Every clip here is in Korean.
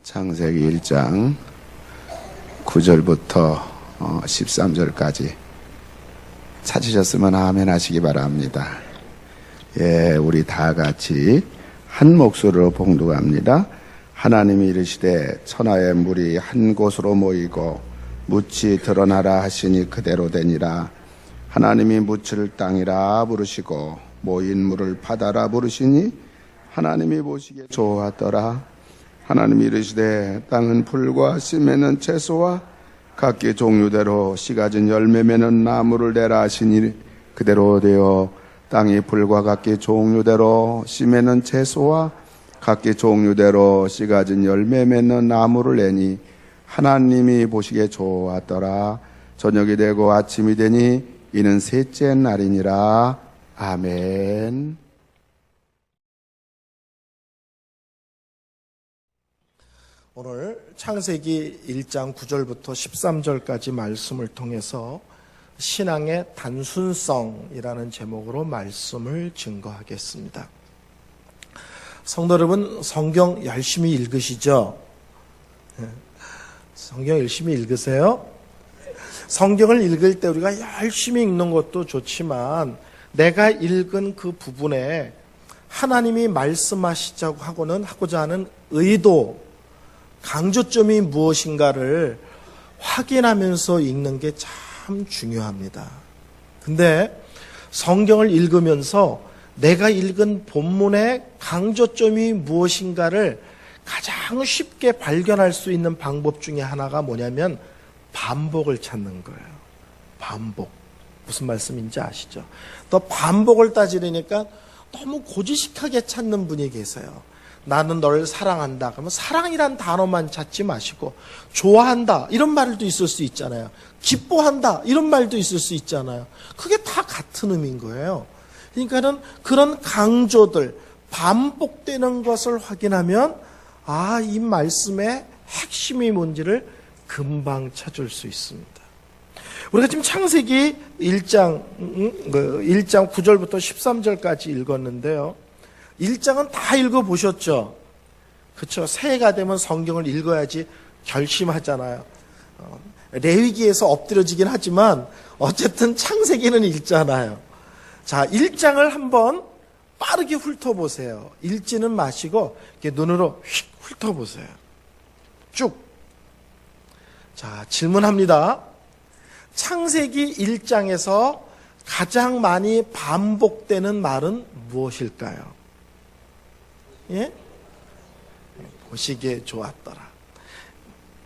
창세기 1장 9절부터 13절까지 찾으셨으면 아멘 하시기 바랍니다. 예, 우리 다 같이 한 목소리로 봉독합니다. 하나님이 이르시되 천하의 물이 한 곳으로 모이고 묻이 드러나라 하시니 그대로 되니라. 하나님이 묻을 땅이라 부르시고 모인 물을 바다라 부르시니 하나님이 보시기에 좋았더라. 하나님이 이르시되 땅은 풀과 씨 맺는 채소와 각기 종류대로 씨 가진 열매 맺는 나무를 내라 하시니 그대로 되어 땅이 풀과 각기 종류대로 씨 맺는 채소와 각기 종류대로 씨 가진 열매 맺는 나무를 내니 하나님이 보시기에 좋았더라. 저녁이 되고 아침이 되니 이는 셋째 날이니라. 아멘. 오늘 창세기 1장 9절부터 13절까지 말씀을 통해서 신앙의 단순성이라는 제목으로 말씀을 증거하겠습니다. 성도 여러분, 성경 열심히 읽으시죠? 성경 열심히 읽으세요? 성경을 읽을 때 우리가 열심히 읽는 것도 좋지만 내가 읽은 그 부분에 하나님이 하고자 하는 의도, 강조점이 무엇인가를 확인하면서 읽는 게 참 중요합니다. 근데 성경을 읽으면서 내가 읽은 본문의 강조점이 무엇인가를 가장 쉽게 발견할 수 있는 방법 중에 하나가 뭐냐면 반복을 찾는 거예요. 반복. 무슨 말씀인지 아시죠? 또 반복을 따지려니까 너무 고지식하게 찾는 분이 계세요. 나는 너를 사랑한다. 그러면 사랑이란 단어만 찾지 마시고 좋아한다 이런 말도 있을 수 있잖아요. 기뻐한다 이런 말도 있을 수 있잖아요. 그게 다 같은 의미인 거예요. 그러니까는 그런 강조들, 반복되는 것을 확인하면 이 말씀의 핵심이 뭔지를 금방 찾을 수 있습니다. 우리가 지금 창세기 1장 9절부터 13절까지 읽었는데요. 1장은 다 읽어보셨죠? 그렇죠? 새해가 되면 성경을 읽어야지 결심하잖아요. 레위기에서 엎드려지긴 하지만 어쨌든 창세기는 읽잖아요. 자, 1장을 한번 빠르게 훑어보세요. 읽지는 마시고 이렇게 눈으로 휙 훑어보세요. 쭉. 자, 질문합니다. 창세기 1장에서 가장 많이 반복되는 말은 무엇일까요? 예? 보시기에 좋았더라.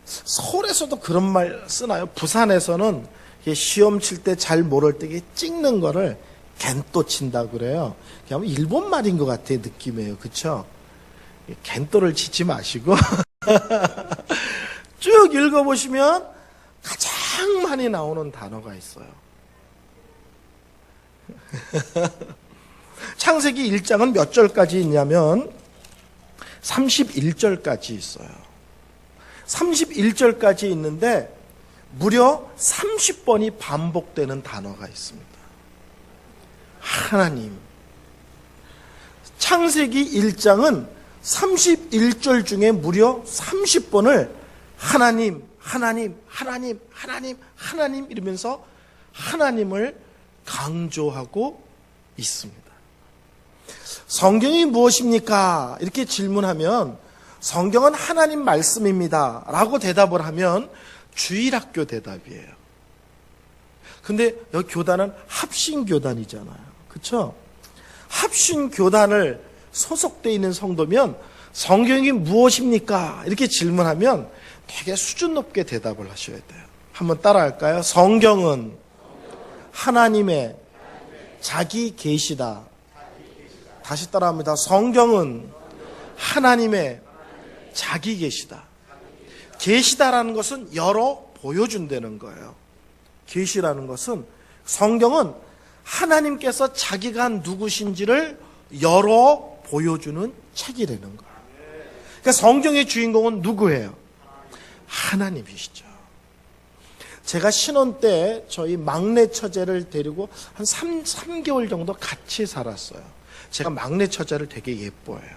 서울에서도 그런 말 쓰나요? 부산에서는 시험 칠 때 잘 모를 때 찍는 거를 겐또 친다고 그래요. 그냥 일본 말인 것 같아요. 느낌이에요. 그렇죠? 겐또를 치지 마시고 쭉 읽어보시면 가장 많이 나오는 단어가 있어요. 창세기 1장은 몇 절까지 있냐면 31절까지 있어요. 31절까지 있는데 무려 30번이 반복되는 단어가 있습니다. 하나님. 창세기 1장은 31절 중에 무려 30번을 하나님, 하나님, 하나님, 하나님, 하나님 이러면서 하나님을 강조하고 있습니다. 성경이 무엇입니까? 이렇게 질문하면 성경은 하나님 말씀입니다 라고 대답을 하면 주일학교 대답이에요. 근데 여기 교단은 합신교단이잖아요. 그렇죠? 합신교단을 소속되어 있는 성도면 성경이 무엇입니까? 이렇게 질문하면 되게 수준 높게 대답을 하셔야 돼요. 한번 따라할까요? 성경은 하나님의 자기 계시다. 다시 따라합니다. 성경은 하나님의 자기 계시다. 계시다라는 것은 열어 보여준다는 거예요. 계시라는 것은 성경은 하나님께서 자기가 누구신지를 열어 보여주는 책이라는 거예요. 그러니까 성경의 주인공은 누구예요? 하나님이시죠. 제가 신혼 때 저희 막내 처제를 데리고 한 3개월 정도 같이 살았어요. 제가 막내 처제를 되게 예뻐해요.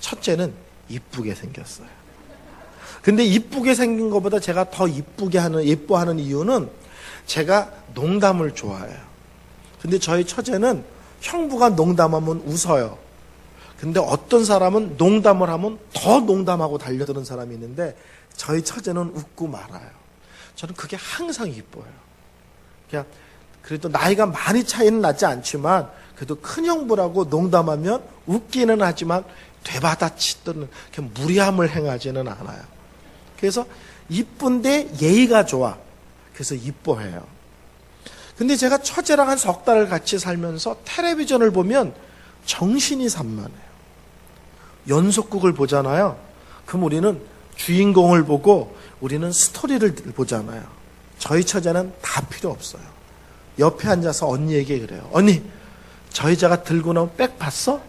첫째는 이쁘게 생겼어요. 근데 이쁘게 생긴 것보다 제가 더 예뻐하는 이유는 제가 농담을 좋아해요. 근데 저희 처제는 형부가 농담하면 웃어요. 근데 어떤 사람은 농담을 하면 더 농담하고 달려드는 사람이 있는데 저희 처제는 웃고 말아요. 저는 그게 항상 이뻐요. 그냥 그래도 나이가 많이 차이는 나지 않지만 그래도 큰 형부라고 농담하면 웃기는 하지만 되받아치든 무리함을 행하지는 않아요. 그래서 이쁜데 예의가 좋아. 그래서 이뻐해요. 근데 제가 처제랑 한 석 달을 같이 살면서 텔레비전을 보면 정신이 산만해요. 연속극을 보잖아요. 그럼 우리는 주인공을 보고 우리는 스토리를 보잖아요. 저희 처제는 다 필요 없어요. 옆에 앉아서 언니에게 그래요. 언니, 저 여자가 들고 나온 백 봤어?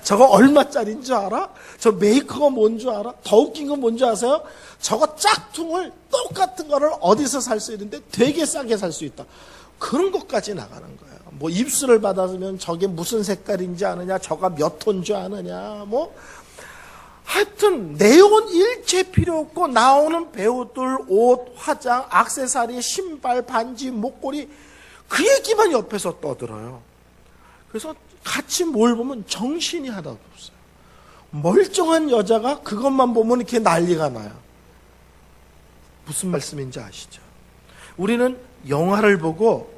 저거 얼마짜리인 줄 알아? 저 메이커가 뭔 줄 알아? 더 웃긴 건 뭔 줄 아세요? 저거 짝퉁을 똑같은 거를 어디서 살 수 있는데 되게 싸게 살 수 있다. 그런 것까지 나가는 거예요. 뭐 입술을 받았으면 저게 무슨 색깔인지 아느냐, 저가 몇 톤 줄 아느냐, 뭐 하여튼 내용은 일체 필요 없고 나오는 배우들 옷, 화장, 액세서리, 신발, 반지, 목걸이 그 얘기만 옆에서 떠들어요. 그래서 같이 뭘 보면 정신이 하나도 없어요. 멀쩡한 여자가 그것만 보면 이렇게 난리가 나요. 무슨 말씀인지 아시죠? 우리는 영화를 보고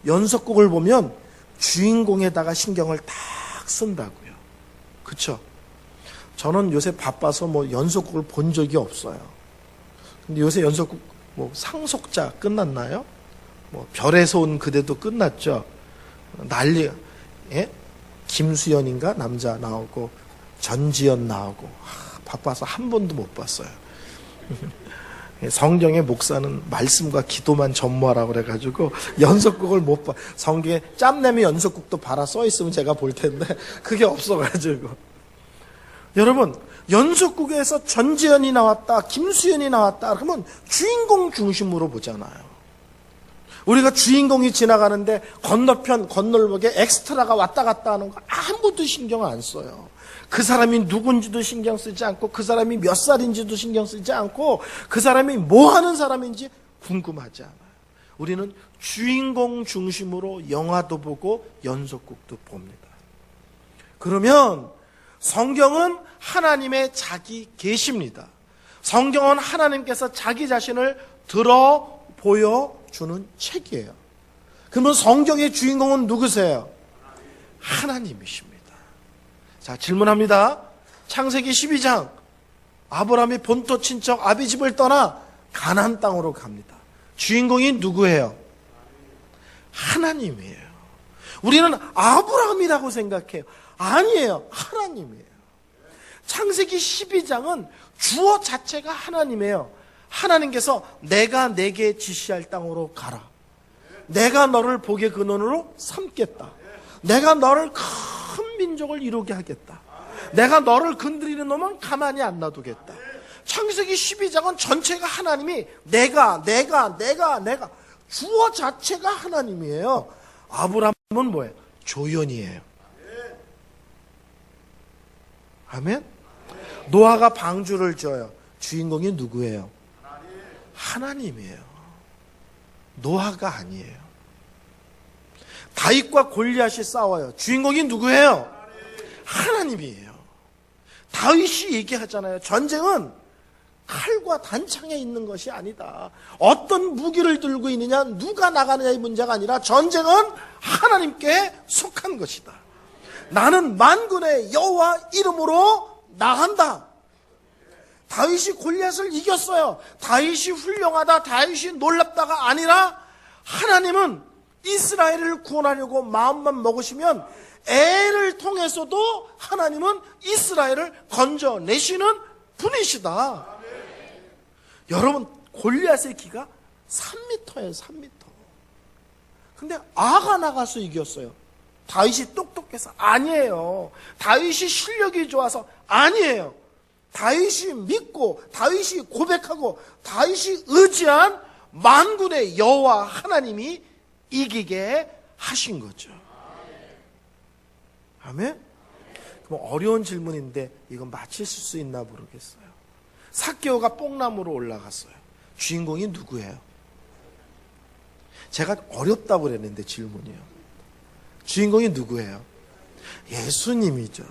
연속극을 보면 주인공에다가 신경을 딱 쓴다고요. 그렇죠? 저는 요새 바빠서 뭐 연속극을 본 적이 없어요. 근데 요새 연속극 뭐 상속자 끝났나요? 뭐 별에서 온 그대도 끝났죠. 난리. 예? 김수현인가 남자 나오고 전지현 나오고 바빠서 한 번도 못 봤어요. 성경의 목사는 말씀과 기도만 전무하라고 그래가지고 연속극을 못 봐. 성경에 짬내미 연속극도 봐라 써 있으면 제가 볼 텐데 그게 없어가지고. 여러분, 연속극에서 전지현이 나왔다, 김수현이 나왔다 그러면 주인공 중심으로 보잖아요. 우리가 주인공이 지나가는데 건너편 건널목에 엑스트라가 왔다 갔다 하는 거 아무도 신경 안 써요. 그 사람이 누군지도 신경 쓰지 않고 그 사람이 몇 살인지도 신경 쓰지 않고 그 사람이 뭐 하는 사람인지 궁금하지 않아요. 우리는 주인공 중심으로 영화도 보고 연속극도 봅니다. 그러면 성경은 하나님의 자기 계시입니다. 성경은 하나님께서 자기 자신을 들어 보여주는 책이에요. 그러면 성경의 주인공은 누구세요? 하나님이십니다. 자, 질문합니다. 창세기 12장 아브라함이 본토 친척 아비집을 떠나 가나안 땅으로 갑니다. 주인공이 누구예요? 하나님이에요. 우리는 아브라함이라고 생각해요. 아니에요. 하나님이에요. 창세기 12장은 주어 자체가 하나님이에요. 하나님께서 내가 내게 지시할 땅으로 가라. 내가 너를 복의 근원으로 삼겠다. 내가 너를 큰 민족을 이루게 하겠다. 내가 너를 건드리는 놈은 가만히 안 놔두겠다. 창세기 12장은 전체가 하나님이 내가 주어 자체가 하나님이에요. 아브라함은 뭐예요? 조연이에요. 아멘? 노아가 방주를 져요. 주인공이 누구예요? 하나님이에요. 노아가 아니에요. 다윗과 골리앗이 싸워요. 주인공이 누구예요? 하나님이에요. 다윗이 얘기하잖아요. 전쟁은 칼과 단창에 있는 것이 아니다. 어떤 무기를 들고 있느냐, 누가 나가느냐의 문제가 아니라 전쟁은 하나님께 속한 것이다. 나는 만군의 여호와 이름으로 나간다. 다윗이 골리앗을 이겼어요. 다윗이 훌륭하다, 다윗이 놀랍다가 아니라 하나님은 이스라엘을 구원하려고 마음만 먹으시면 애를 통해서도 하나님은 이스라엘을 건져내시는 분이시다. 여러분, 골리앗의 키가 3m예요. 3m. 근데 아가 나가서 이겼어요. 다윗이 똑똑해서 아니에요. 다윗이 실력이 좋아서 아니에요. 다윗이 믿고 다윗이 고백하고 다윗이 의지한 만군의 여호와 하나님이 이기게 하신 거죠. 아멘? 그럼 어려운 질문인데 이건 맞히실 수 있나 모르겠어요. 삭개오가 뽕나무로 올라갔어요. 주인공이 누구예요? 제가 어렵다고 그랬는데 질문이요. 주인공이 누구예요? 예수님이죠.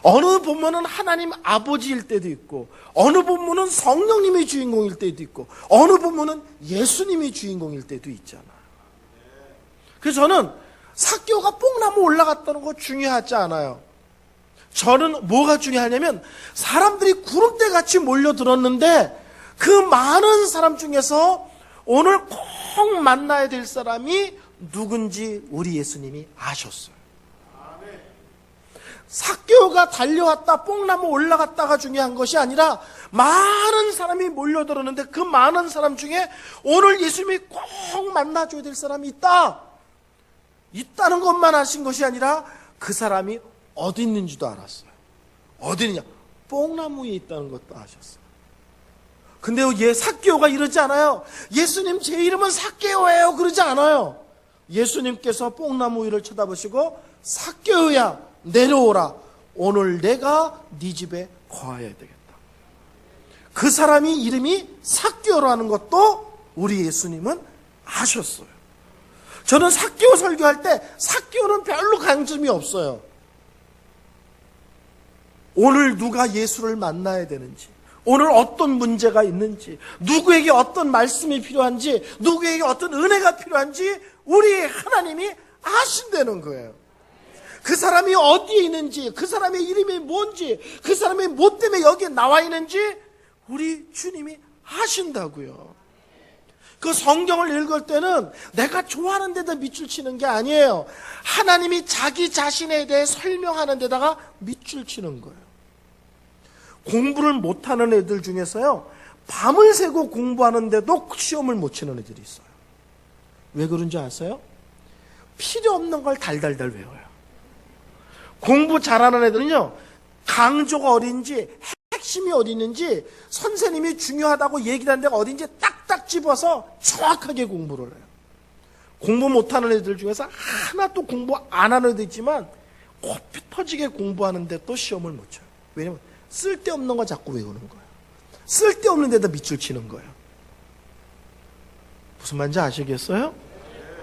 어느 본문은 하나님 아버지일 때도 있고, 어느 본문은 성령님이 주인공일 때도 있고, 어느 본문은 예수님이 주인공일 때도 있잖아요. 그래서 저는 삭개오가 뽕나무 올라갔다는 거 중요하지 않아요. 저는 뭐가 중요하냐면 사람들이 구름대 같이 몰려들었는데 그 많은 사람 중에서 오늘 꼭 만나야 될 사람이 누군지 우리 예수님이 아셨어요. 삭개오가 달려왔다 뽕나무 올라갔다가 중요한 것이 아니라 많은 사람이 몰려들었는데 그 많은 사람 중에 오늘 예수님이 꼭 만나줘야 될 사람이 있다는 것만 아신 것이 아니라 그 사람이 어디 있는지도 알았어요. 어디 있느냐? 뽕나무 위에 있다는 것도 아셨어요. 근데 삭개오가 이러지 않아요. 예수님 제 이름은 삭개오예요 그러지 않아요. 예수님께서 뽕나무 위를 쳐다보시고 삭개오야 내려오라. 오늘 내가 네 집에 거하여야 되겠다. 그 사람이 이름이 삭개오라는 것도 우리 예수님은 아셨어요. 저는 삭개오 설교할 때 삭개오는 별로 강점이 없어요. 오늘 누가 예수를 만나야 되는지, 오늘 어떤 문제가 있는지, 누구에게 어떤 말씀이 필요한지, 누구에게 어떤 은혜가 필요한지 우리 하나님이 아신다는 거예요. 그 사람이 어디에 있는지, 그 사람의 이름이 뭔지, 그 사람이 뭐 때문에 여기에 나와 있는지 우리 주님이 아신다고요. 그 성경을 읽을 때는 내가 좋아하는 데다 밑줄 치는 게 아니에요. 하나님이 자기 자신에 대해 설명하는 데다가 밑줄 치는 거예요. 공부를 못하는 애들 중에서요, 밤을 새고 공부하는데도 시험을 못 치는 애들이 있어요. 왜 그런지 아세요? 필요 없는 걸 달달달 외워요. 공부 잘하는 애들은요, 강조가 어딘지, 핵심이 어디 있는지, 선생님이 중요하다고 얘기를 하는 데가 어딘지 딱딱 집어서 정확하게 공부를 해요. 공부 못하는 애들 중에서 하나도 공부 안 하는 애도 있지만 코피 터지게 공부하는데 또 시험을 못 쳐요. 왜냐면 쓸데없는 거 자꾸 외우는 거예요. 쓸데없는 데다 밑줄 치는 거예요. 무슨 말인지 아시겠어요?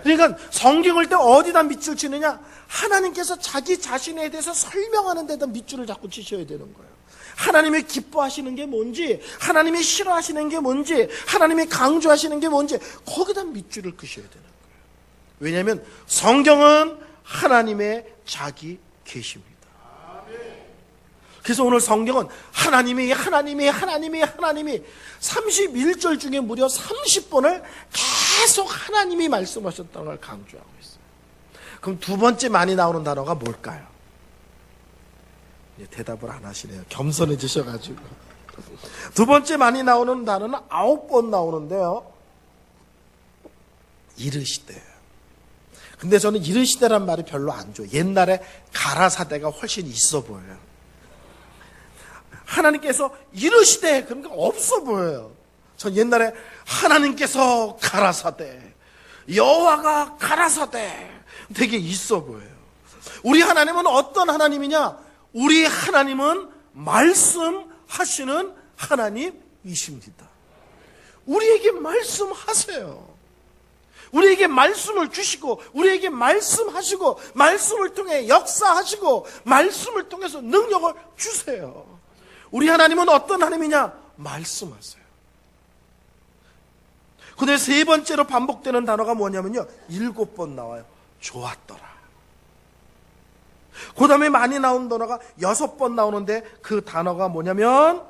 그러니까 성경을 때 어디다 밑줄 치느냐? 하나님께서 자기 자신에 대해서 설명하는 데다 밑줄을 자꾸 치셔야 되는 거예요. 하나님이 기뻐하시는 게 뭔지, 하나님이 싫어하시는 게 뭔지, 하나님이 강조하시는 게 뭔지 거기다 밑줄을 그셔야 되는 거예요. 왜냐하면 성경은 하나님의 자기 계시입니다. 그래서 오늘 성경은 하나님이 31절 중에 무려 30번을 계속 하나님이 말씀하셨다는 걸 강조하고 있어요. 그럼 두 번째 많이 나오는 단어가 뭘까요? 대답을 안 하시네요. 겸손해지셔가지고. 두 번째 많이 나오는 단어는 9번 나오는데요. 이르시되. 근데 저는 이르시되란 말이 별로 안 좋아요. 옛날에 가라사대가 훨씬 있어 보여요. 하나님께서 이르시되 그런 게 없어 보여요. 전 옛날에 하나님께서 가라사대, 여호와가 가라사대 되게 있어 보여요. 우리 하나님은 어떤 하나님이냐? 우리 하나님은 말씀하시는 하나님이십니다. 우리에게 말씀하세요. 우리에게 말씀을 주시고, 우리에게 말씀하시고, 말씀을 통해 역사하시고, 말씀을 통해서 능력을 주세요. 우리 하나님은 어떤 하나님이냐? 말씀하세요. 근데 세 번째로 반복되는 단어가 뭐냐면요, 7번 나와요. 좋았더라. 그 다음에 많이 나온 단어가 6번 나오는데 그 단어가 뭐냐면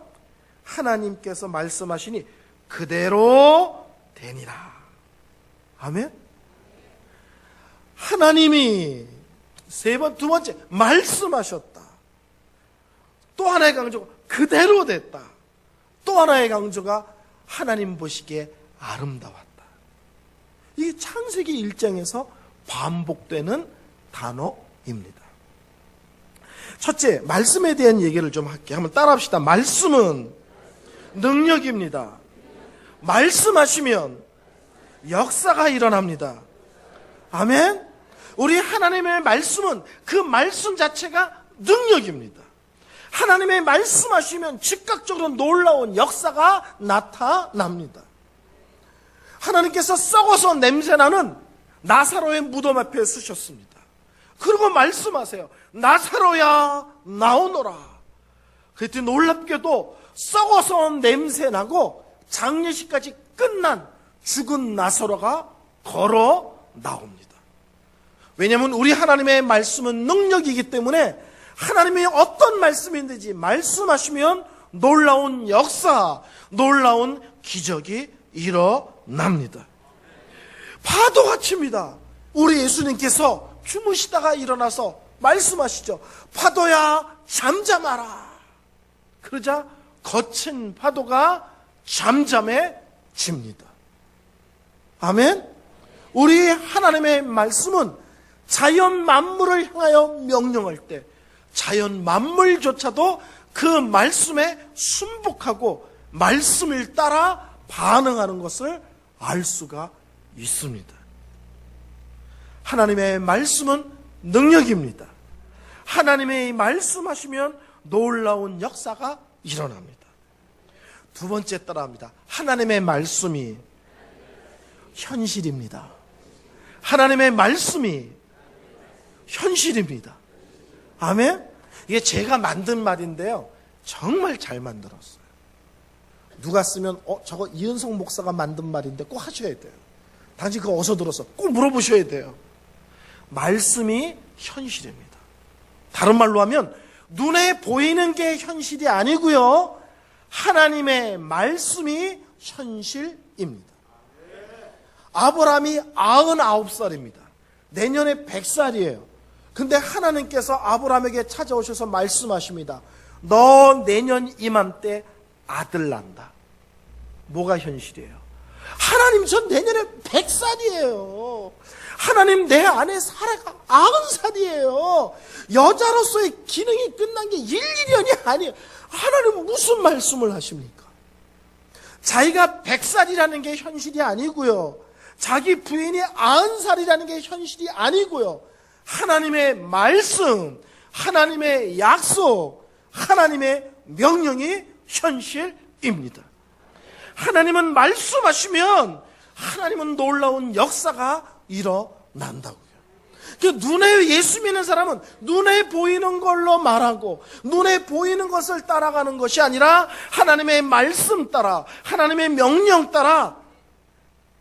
하나님께서 말씀하시니 그대로 되니라. 아멘? 하나님이 두 번째 말씀하셨다. 또 하나의 강조가 그대로 됐다. 또 하나의 강조가 하나님 보시기에 아름다웠다. 이게 창세기 1장에서 반복되는 단어입니다. 첫째, 말씀에 대한 얘기를 좀 할게요. 한번 따라합시다. 말씀은 능력입니다. 말씀하시면 역사가 일어납니다. 아멘? 우리 하나님의 말씀은 그 말씀 자체가 능력입니다. 하나님의 말씀하시면 즉각적으로 놀라운 역사가 나타납니다. 하나님께서 썩어서 냄새나는 나사로의 무덤 앞에 서셨습니다. 그리고 말씀하세요. 나사로야 나오너라. 그랬더니 놀랍게도 썩어서 냄새나고 장례식까지 끝난 죽은 나사로가 걸어 나옵니다. 왜냐하면 우리 하나님의 말씀은 능력이기 때문에 하나님이 어떤 말씀인지 말씀하시면 놀라운 역사, 놀라운 기적이 일어납니다. 파도같이입니다. 우리 예수님께서 주무시다가 일어나서 말씀하시죠. 파도야 잠잠하라. 그러자 거친 파도가 잠잠해집니다. 아멘. 우리 하나님의 말씀은 자연 만물을 향하여 명령할 때 자연 만물조차도 그 말씀에 순복하고 말씀을 따라 반응하는 것을 알 수가 있습니다. 하나님의 말씀은 능력입니다. 하나님의 말씀하시면 놀라운 역사가 일어납니다. 두 번째 따라합니다. 하나님의 말씀이 현실입니다. 하나님의 말씀이 현실입니다. 아멘? 이게 제가 만든 말인데요. 정말 잘 만들었어요. 누가 쓰면 저거 이은성 목사가 만든 말인데 꼭 하셔야 돼요. 당신 그거 어디서 들었어? 꼭 물어보셔야 돼요. 말씀이 현실입니다. 다른 말로 하면 눈에 보이는 게 현실이 아니고요. 하나님의 말씀이 현실입니다. 아브라함이 99살입니다. 내년에 100살이에요. 근데 하나님께서 아브라함에게 찾아오셔서 말씀하십니다. 너 내년 이맘때 아들 난다. 뭐가 현실이에요? 하나님 전 내년에 100살이에요. 하나님 내 안에 사례가 90살이에요. 여자로서의 기능이 끝난 게 1년이 아니에요. 하나님 무슨 말씀을 하십니까? 자기가 100살이라는 게 현실이 아니고요. 자기 부인이 90살이라는 게 현실이 아니고요. 하나님의 말씀, 하나님의 약속, 하나님의 명령이 현실입니다. 하나님은 말씀하시면 하나님은 놀라운 역사가 일어난다고요. 그 눈에 예수 믿는 사람은 눈에 보이는 걸로 말하고 눈에 보이는 것을 따라가는 것이 아니라 하나님의 말씀 따라 하나님의 명령 따라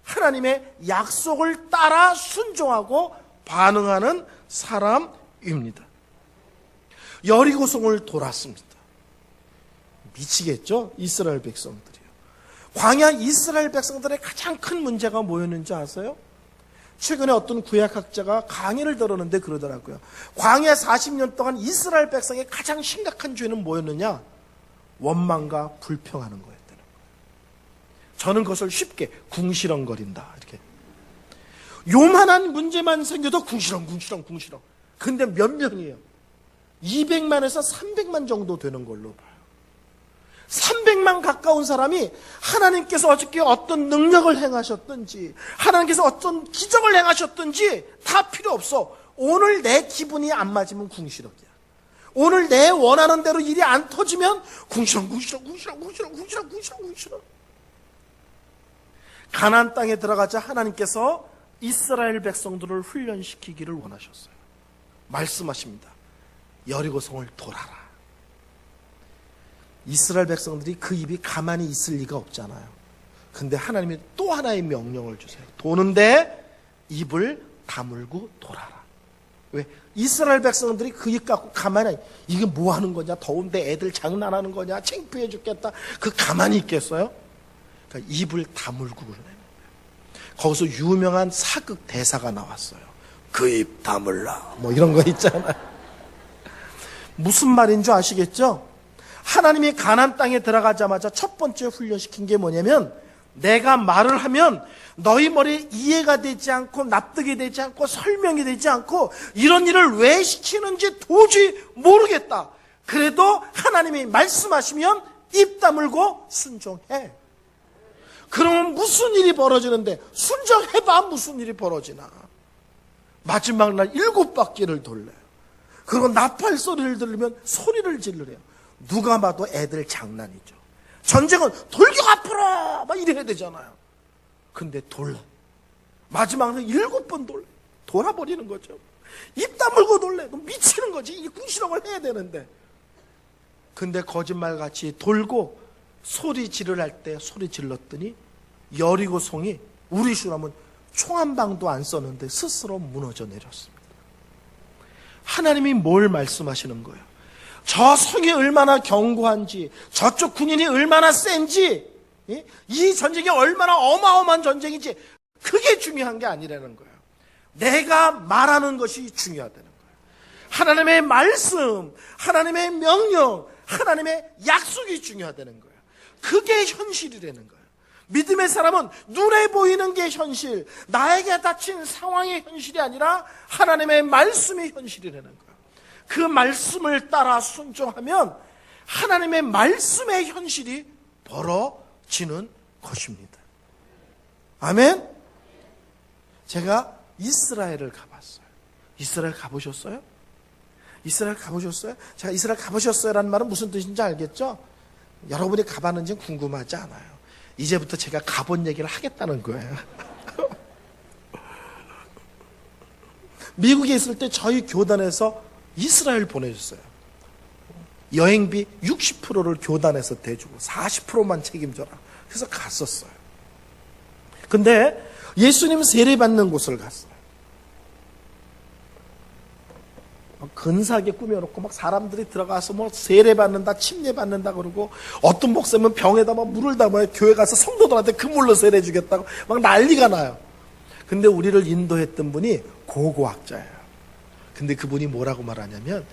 하나님의 약속을 따라 순종하고 반응하는 사람입니다. 여리고성을 돌았습니다. 미치겠죠? 이스라엘 백성들이요. 광야 이스라엘 백성들의 가장 큰 문제가 뭐였는지 아세요? 최근에 어떤 구약학자가 강의를 들었는데 그러더라고요. 광야 40년 동안 이스라엘 백성의 가장 심각한 죄는 뭐였느냐? 원망과 불평하는 거였다는 거예요. 저는 그것을 쉽게 궁시렁거린다 이렇게. 요만한 문제만 생겨도 궁시렁. 근데 몇 명이에요? 200만에서 300만 정도 되는 걸로 봐요. 300만 가까운 사람이 하나님께서 어저께 어떤 능력을 행하셨든지 하나님께서 어떤 기적을 행하셨든지 다 필요 없어. 오늘 내 기분이 안 맞으면 궁시렁이야. 오늘 내 원하는 대로 일이 안 터지면 궁시렁. 가나안 땅에 들어가자 하나님께서 이스라엘 백성들을 훈련시키기를 원하셨어요. 말씀하십니다. 여리고성을 돌아라. 이스라엘 백성들이 그 입이 가만히 있을 리가 없잖아요. 근데 하나님이 또 하나의 명령을 주세요. 도는데 입을 다물고 돌아라. 왜? 이스라엘 백성들이 그 입 갖고 가만히 이게 뭐 하는 거냐? 더운데 애들 장난하는 거냐? 창피해 죽겠다. 그 가만히 있겠어요? 그러니까 입을 다물고 그러는 거예요. 거기서 유명한 사극 대사가 나왔어요. 그 입 다물라. 뭐 이런 거 있잖아요. 무슨 말인 줄 아시겠죠? 하나님이 가나안 땅에 들어가자마자 첫 번째 훈련시킨 게 뭐냐면 내가 말을 하면 너희 머리에 이해가 되지 않고 납득이 되지 않고 설명이 되지 않고 이런 일을 왜 시키는지 도저히 모르겠다. 그래도 하나님이 말씀하시면 입 다물고 순종해. 그러면 무슨 일이 벌어지는데 순종해봐 무슨 일이 벌어지나. 마지막 날 7바퀴를 돌려요. 그리고 나팔 소리를 들으면 소리를 지르래요. 누가 봐도 애들 장난이죠. 전쟁은 돌격 앞으로 막 이래야 되잖아요. 근데 돌라. 마지막으로 7번 돌아버리는 거죠. 입 다물고 돌래. 너 미치는 거지. 이 궁시렁을 해야 되는데. 근데 거짓말같이 돌고 소리 지르할 때 소리 질렀더니 여리고 성이 우리 주라면 총 한 방도 안 썼는데 스스로 무너져 내렸습니다. 하나님이 뭘 말씀하시는 거예요? 저 성이 얼마나 견고한지, 저쪽 군인이 얼마나 센지, 이 전쟁이 얼마나 어마어마한 전쟁인지, 그게 중요한 게 아니라는 거예요. 내가 말하는 것이 중요하다는 거예요. 하나님의 말씀, 하나님의 명령, 하나님의 약속이 중요하다는 거예요. 그게 현실이라는 거예요. 믿음의 사람은 눈에 보이는 게 현실, 나에게 닥친 상황의 현실이 아니라 하나님의 말씀이 현실이라는 거예요. 그 말씀을 따라 순종하면 하나님의 말씀의 현실이 벌어지는 것입니다. 아멘? 제가 이스라엘을 가봤어요. 이스라엘 가보셨어요? 이스라엘 가보셨어요? 제가 이스라엘 가보셨어요? 라는 말은 무슨 뜻인지 알겠죠? 여러분이 가봤는지는 궁금하지 않아요. 이제부터 제가 가본 얘기를 하겠다는 거예요. 미국에 있을 때 저희 교단에서 이스라엘 보내줬어요. 여행비 60%를 교단에서 대주고 40%만 책임져라. 그래서 갔었어요. 근데 예수님 세례받는 곳을 갔어요. 근사하게 꾸며놓고 막 사람들이 들어가서 뭐 세례받는다, 침례받는다 그러고 어떤 목사님은 병에다 막 물을 담아요. 교회 가서 성도들한테 그 물로 세례 주겠다고 막 난리가 나요. 근데 우리를 인도했던 분이 고고학자예요. 근데 그분이 뭐라고 말하냐면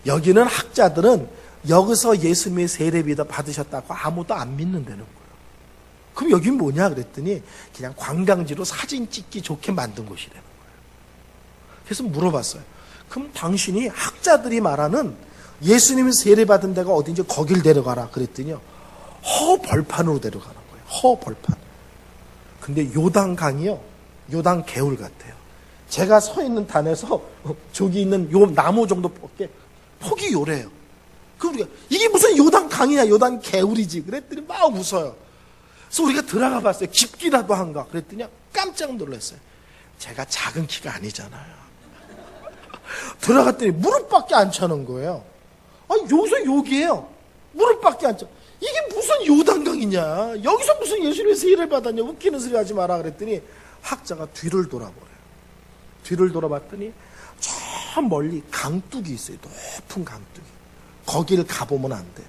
여기는 학자들은 여기서 예수님의 세례비도 받으셨다고 아무도 안 믿는다는 거예요. 그럼 여긴 뭐냐 그랬더니 그냥 관광지로 사진 찍기 좋게 만든 곳이라는 거예요. 그래서 물어봤어요. 그럼 당신이 학자들이 말하는 예수님이 세례받은 데가 어딘지 거길 데려가라 그랬더니요. 허벌판으로 데려가는 거예요. 허벌판. 근데 요단강이요. 요단 개울 같아요. 제가 서 있는 단에서 저기 있는 요 나무 정도 폭이 요래요. 그 우리가 이게 무슨 요단 강이냐 요단 개울이지 그랬더니 막 웃어요. 그래서 우리가 들어가 봤어요. 깊기라도 한가 그랬더니 깜짝 놀랐어요. 제가 작은 키가 아니잖아요. 들어갔더니 무릎밖에 안 차는 거예요. 아니 여기서 여기에요. 무릎밖에 안 차. 이게 무슨 요단강이냐. 여기서 무슨 예수님의 세례를 받았냐. 웃기는 소리 하지 마라 그랬더니 학자가 뒤를 돌아보래요. 뒤를 돌아봤더니 저 멀리 강둑이 있어요. 높은 강둑이. 거기를 가보면 안 돼요.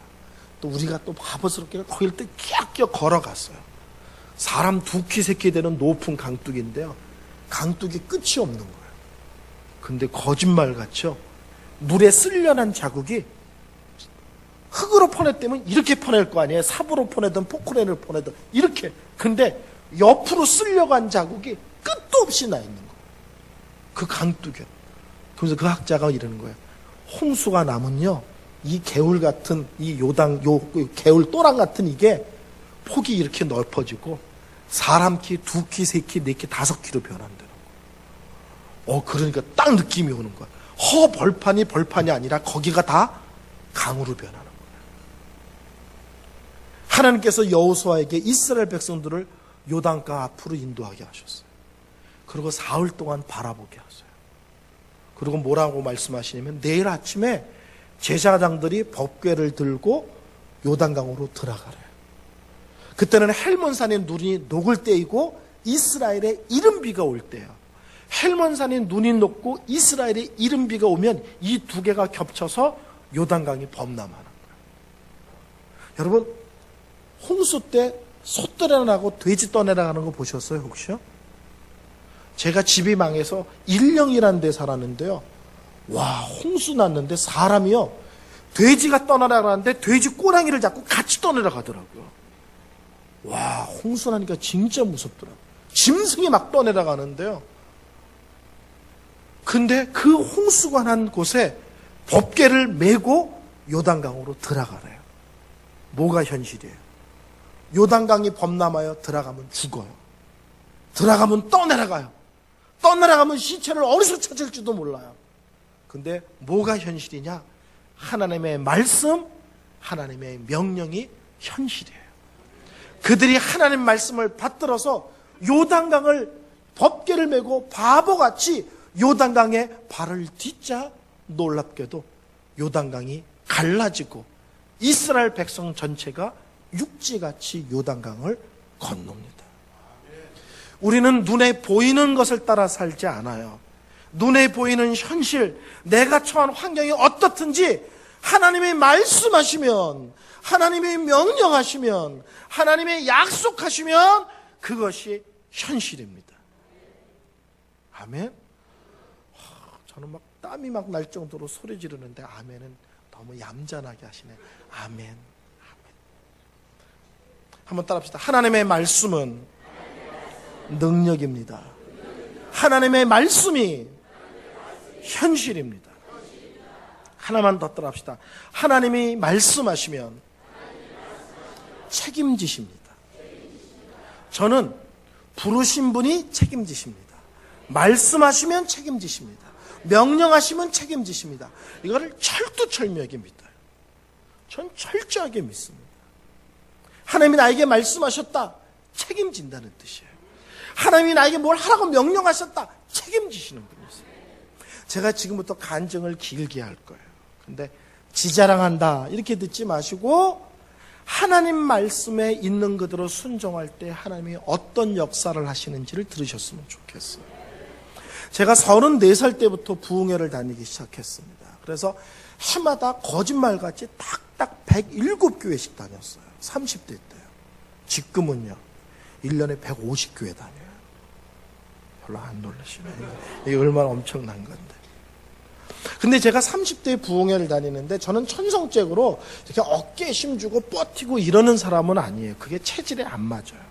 또 우리가 또 바보스럽게 거기를 또 끼어 걸어갔어요. 사람 두 키, 세 키 되는 높은 강둑인데요. 강둑이 끝이 없는 거예요. 근데 거짓말같죠. 물에 쓸려난 자국이 흙으로 퍼냈다면 이렇게 퍼낼 거 아니에요. 삽으로 퍼내든 포크레인을 퍼내든 이렇게. 근데 옆으로 쓸려간 자국이 끝도 없이 나 있는 거예요. 그 강둑이요. 그래서 그 학자가 이러는 거예요. 홍수가 나면요. 이 개울 같은 이 요당 개울 또랑 같은 이게 폭이 이렇게 넓어지고 사람 키, 두 키, 세 키, 네 키, 다섯 키로 변한다는 거예요. 그러니까 딱 느낌이 오는 거예요. 벌판이 아니라 거기가 다 강으로 변하는 거예요. 하나님께서 여호수아에게 이스라엘 백성들을 요단강 앞으로 인도하게 하셨어요. 그리고 사흘 동안 바라보게 하세요. 그리고 뭐라고 말씀하시냐면 내일 아침에 제사장들이 법궤를 들고 요단강으로 들어가래요. 그때는 헬몬산의 눈이 녹을 때이고 이스라엘의 이른비가 올 때예요. 헬몬산의 눈이 녹고 이스라엘의 이른비가 오면 이 두 개가 겹쳐서 요단강이 범람하는 거예요. 여러분 홍수 때 소 떠내나가고 돼지 떠내나가는 거 보셨어요 혹시요? 제가 집이 망해서 일령이라는 데 살았는데요. 와 홍수 났는데 사람이요. 돼지가 떠내려가는데 돼지 꼬랑이를 잡고 같이 떠내려가더라고요. 와 홍수 나니까 진짜 무섭더라고요. 짐승이 막 떠내려가는데요. 근데 그 홍수가 난 곳에 법궤를 메고 요단강으로 들어가래요. 뭐가 현실이에요? 요단강이 범람하여 들어가면 죽어요. 들어가면 떠내려가요. 떠내려가면 시체를 어디서 찾을지도 몰라요. 근데 뭐가 현실이냐? 하나님의 말씀, 하나님의 명령이 현실이에요. 그들이 하나님 말씀을 받들어서 요단강을 법궤를 메고 바보같이 요단강에 발을 딛자 놀랍게도 요단강이 갈라지고 이스라엘 백성 전체가 육지같이 요단강을 건넙니다. 우리는 눈에 보이는 것을 따라 살지 않아요. 눈에 보이는 현실, 내가 처한 환경이 어떻든지 하나님이 말씀하시면, 하나님이 명령하시면, 하나님이 약속하시면 그것이 현실입니다. 아멘. 저는 막 땀이 막 날 정도로 소리 지르는데 아멘은 너무 얌전하게 하시네. 아멘. 아멘. 한번 따라합시다. 하나님의 말씀은 능력입니다. 하나님의 말씀이 현실입니다. 하나만 더 따라합시다. 하나님이 말씀하시면 책임지십니다. 저는 부르신 분이 책임지십니다. 말씀하시면 책임지십니다. 명령하시면 책임지십니다. 이거를 철두철미하게 믿어요. 전 철저하게 믿습니다. 하나님이 나에게 말씀하셨다. 책임진다는 뜻이에요. 하나님이 나에게 뭘 하라고 명령하셨다. 책임지시는 분이세요. 제가 지금부터 간증을 길게 할 거예요. 근데 지자랑한다 이렇게 듣지 마시고 하나님 말씀에 있는 그대로 순종할 때 하나님이 어떤 역사를 하시는지를 들으셨으면 좋겠어요. 제가 34살 때부터 부흥회를 다니기 시작했습니다. 그래서 해마다 거짓말같이 딱딱 107교회씩 다녔어요. 30대 때요. 지금은요 1년에 150교회 다녀요. 별로 안 놀라시네요. 이게 얼마나 엄청난 건데. 근데 제가 30대 부흥회를 다니는데 저는 천성적으로 이렇게 어깨에 힘주고 버티고 이러는 사람은 아니에요. 그게 체질에 안 맞아요.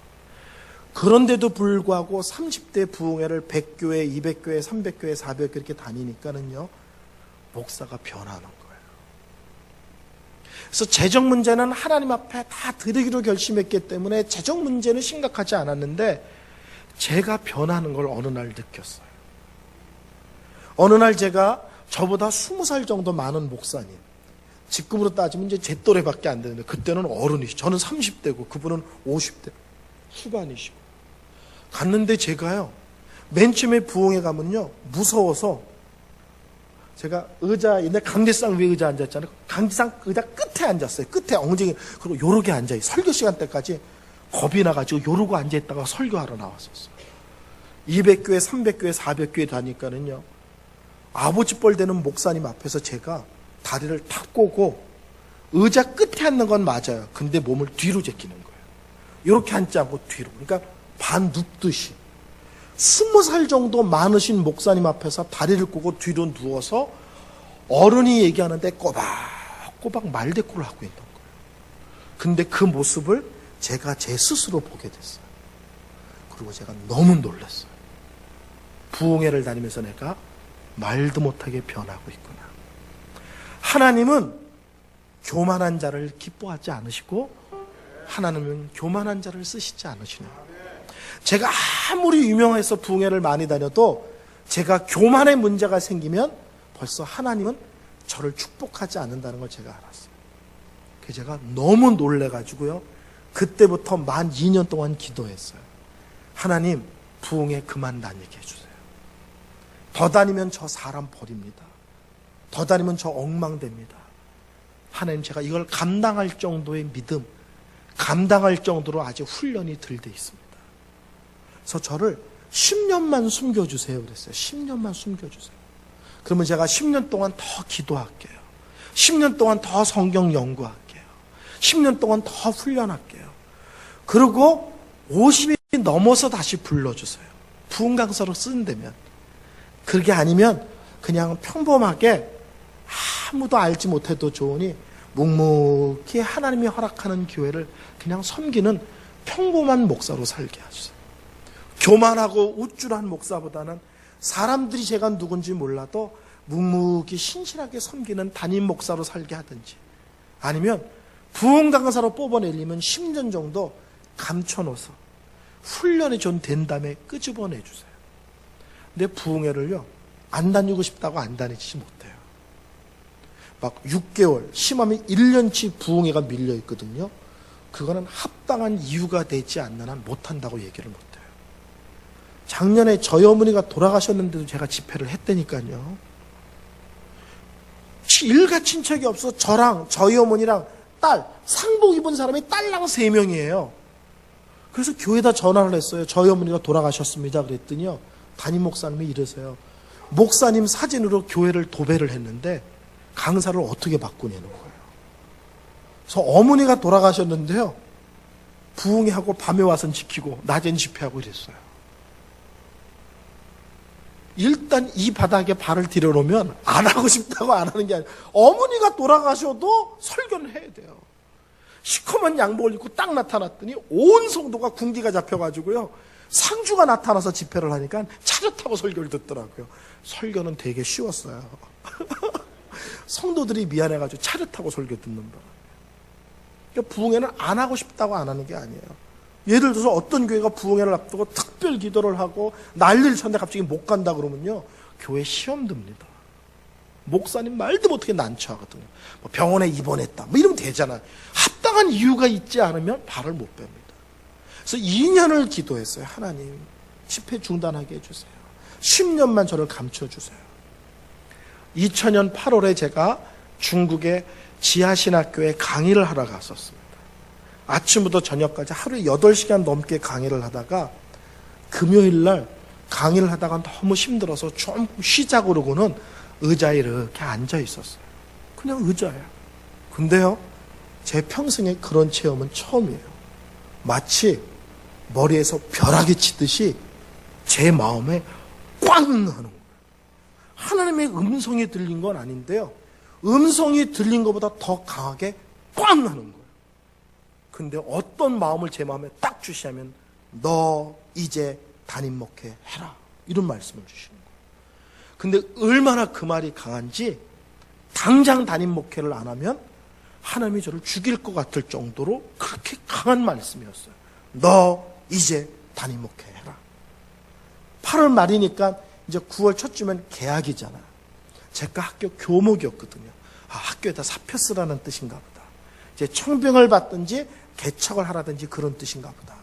그런데도 불구하고 30대 부흥회를 100교회, 200교회, 300교회, 400교회 이렇게 다니니까는요 목사가 변하는 거예요. 그래서 재정 문제는 하나님 앞에 다 드리기로 결심했기 때문에 재정 문제는 심각하지 않았는데 제가 변하는 걸 어느 날 느꼈어요. 어느 날 제가 저보다 20살 정도 많은 목사님, 지금으로 따지면 이제 제 또래밖에 안 되는데 그때는 어른이시고 저는 30대고 그분은 50대 후반이시고 갔는데 제가요 맨 처음에 부흥회 가면요 무서워서 제가 의자 옛날 강대상 위에 의자 앉았잖아요. 강대상 의자 끝에 앉았어요. 끝에 엉덩이 그리고 요렇게 앉아요. 설교 시간 때까지 겁이 나가지고 요러고 앉아있다가 설교하러 나왔었어요. 200교회, 300교회, 400교회 다니까는요 아버지 뻘 되는 목사님 앞에서 제가 다리를 탁 꼬고 의자 끝에 앉는 건 맞아요. 근데 몸을 뒤로 제끼는 거예요. 이렇게 앉지 않고 뒤로. 그러니까 반 눕듯이 20살 정도 많으신 목사님 앞에서 다리를 꼬고 뒤로 누워서 어른이 얘기하는데 꼬박꼬박 말대꾸를 하고 있는 거예요. 근데 그 모습을 제가 제 스스로 보게 됐어요. 그리고 제가 너무 놀랐어요. 부흥회를 다니면서 내가 말도 못하게 변하고 있구나. 하나님은 교만한 자를 기뻐하지 않으시고 하나님은 교만한 자를 쓰시지 않으시는 거예요. 제가 아무리 유명해서 부흥회를 많이 다녀도 제가 교만의 문제가 생기면 벌써 하나님은 저를 축복하지 않는다는 걸 제가 알았어요. 그래서 제가 너무 놀래가지고요. 그때부터 만 2년 동안 기도했어요. 하나님 부흥회 그만 다니게 해주세요. 더 다니면 저 사람 버립니다. 더 다니면 저 엉망됩니다. 하나님 제가 이걸 감당할 정도의 믿음, 감당할 정도로 아직 훈련이 덜 돼 있습니다. 그래서 저를 10년만 숨겨주세요 그랬어요. 10년만 숨겨주세요. 그러면 제가 10년 동안 더 기도할게요. 10년 동안 더 성경 연구할게요. 10년 동안 더 훈련할게요. 그리고 50이 넘어서 다시 불러주세요. 부흥 강사로 쓰는다면. 그게 아니면 그냥 평범하게 아무도 알지 못해도 좋으니 묵묵히 하나님이 허락하는 교회를 그냥 섬기는 평범한 목사로 살게 하주세요. 교만하고 우쭐한 목사보다는 사람들이 제가 누군지 몰라도 묵묵히 신실하게 섬기는 담임 목사로 살게 하든지 아니면 부흥 강사로 뽑아내려면 10년 정도 감춰놓아서 훈련이 좀 된 다음에 끄집어내주세요. 근데 부흥회를요 안 다니고 싶다고 안 다니지 못해요. 막 6개월, 심하면 1년치 부흥회가 밀려 있거든요. 그거는 합당한 이유가 되지 않는 한 못한다고 얘기를 못해요. 작년에 저희 어머니가 돌아가셨는데도 제가 집회를 했다니까요. 일가 친척이 없어 저랑 저희 어머니랑 딸, 상복 입은 사람이 딸랑 3명이에요. 그래서 교회에다 전화를 했어요. 저희 어머니가 돌아가셨습니다. 그랬더니요, 담임 목사님이 이러세요. 목사님 사진으로 교회를 도배를 했는데 강사를 어떻게 바꾸냐는 거예요. 그래서 어머니가 돌아가셨는데요, 부흥회하고 밤에 와서 지키고 낮엔 집회하고 이랬어요. 일단 이 바닥에 발을 들여놓으면 안 하고 싶다고 안 하는 게 아니에요. 어머니가 돌아가셔도 설교는 해야 돼요. 시커먼 양복을 입고 딱 나타났더니 온 성도가 군기가 잡혀가지고요, 상주가 나타나서 집회를 하니까 차를 타고 설교를 듣더라고요. 설교는 되게 쉬웠어요. 성도들이 미안해가지고 차를 타고 설교 듣는 바람에. 그러니까 부흥회는 안 하고 싶다고 안 하는 게 아니에요. 예를 들어서 어떤 교회가 부흥회를 앞두고 특별 기도를 하고 난리를 쳤는데 갑자기 못 간다 그러면요, 교회 시험 듭니다. 목사님 말도 못하게 난처하거든요. 뭐 병원에 입원했다 뭐 이러면 되잖아요. 합당한 이유가 있지 않으면 발을 못 뺍니다. 그래서 2년을 기도했어요. 하나님, 집회 중단하게 해주세요. 10년만 저를 감춰주세요. 2000년 8월에 제가 중국의 지하신학교에 강의를 하러 갔었습니다. 아침부터 저녁까지 하루에 8시간 넘게 강의를 하다가 금요일 날 강의를 하다가 너무 힘들어서 좀 쉬자 그러고는 의자에 이렇게 앉아 있었어요. 그냥 의자예요. 근데요, 제 평생에 그런 체험은 처음이에요. 마치 머리에서 벼락이 치듯이 제 마음에 꽝 하는 거예요. 하나님의 음성이 들린 건 아닌데요, 음성이 들린 것보다 더 강하게 꽝 하는 거예요. 근데 어떤 마음을 제 마음에 딱 주시냐면, 너 이제 담임 목회 해라, 이런 말씀을 주시는 거예요. 근데 얼마나 그 말이 강한지, 당장 담임 목회를 안 하면 하나님이 저를 죽일 것 같을 정도로 그렇게 강한 말씀이었어요. 너 이제 담임 목회 해라. 8월 말이니까 이제 9월 초쯤엔 개학이잖아요. 제가 학교 교목이었거든요. 아, 학교에다 사표 쓰라는 뜻인가 보다. 이제 청병을 받든지 개척을 하라든지 그런 뜻인가 보다.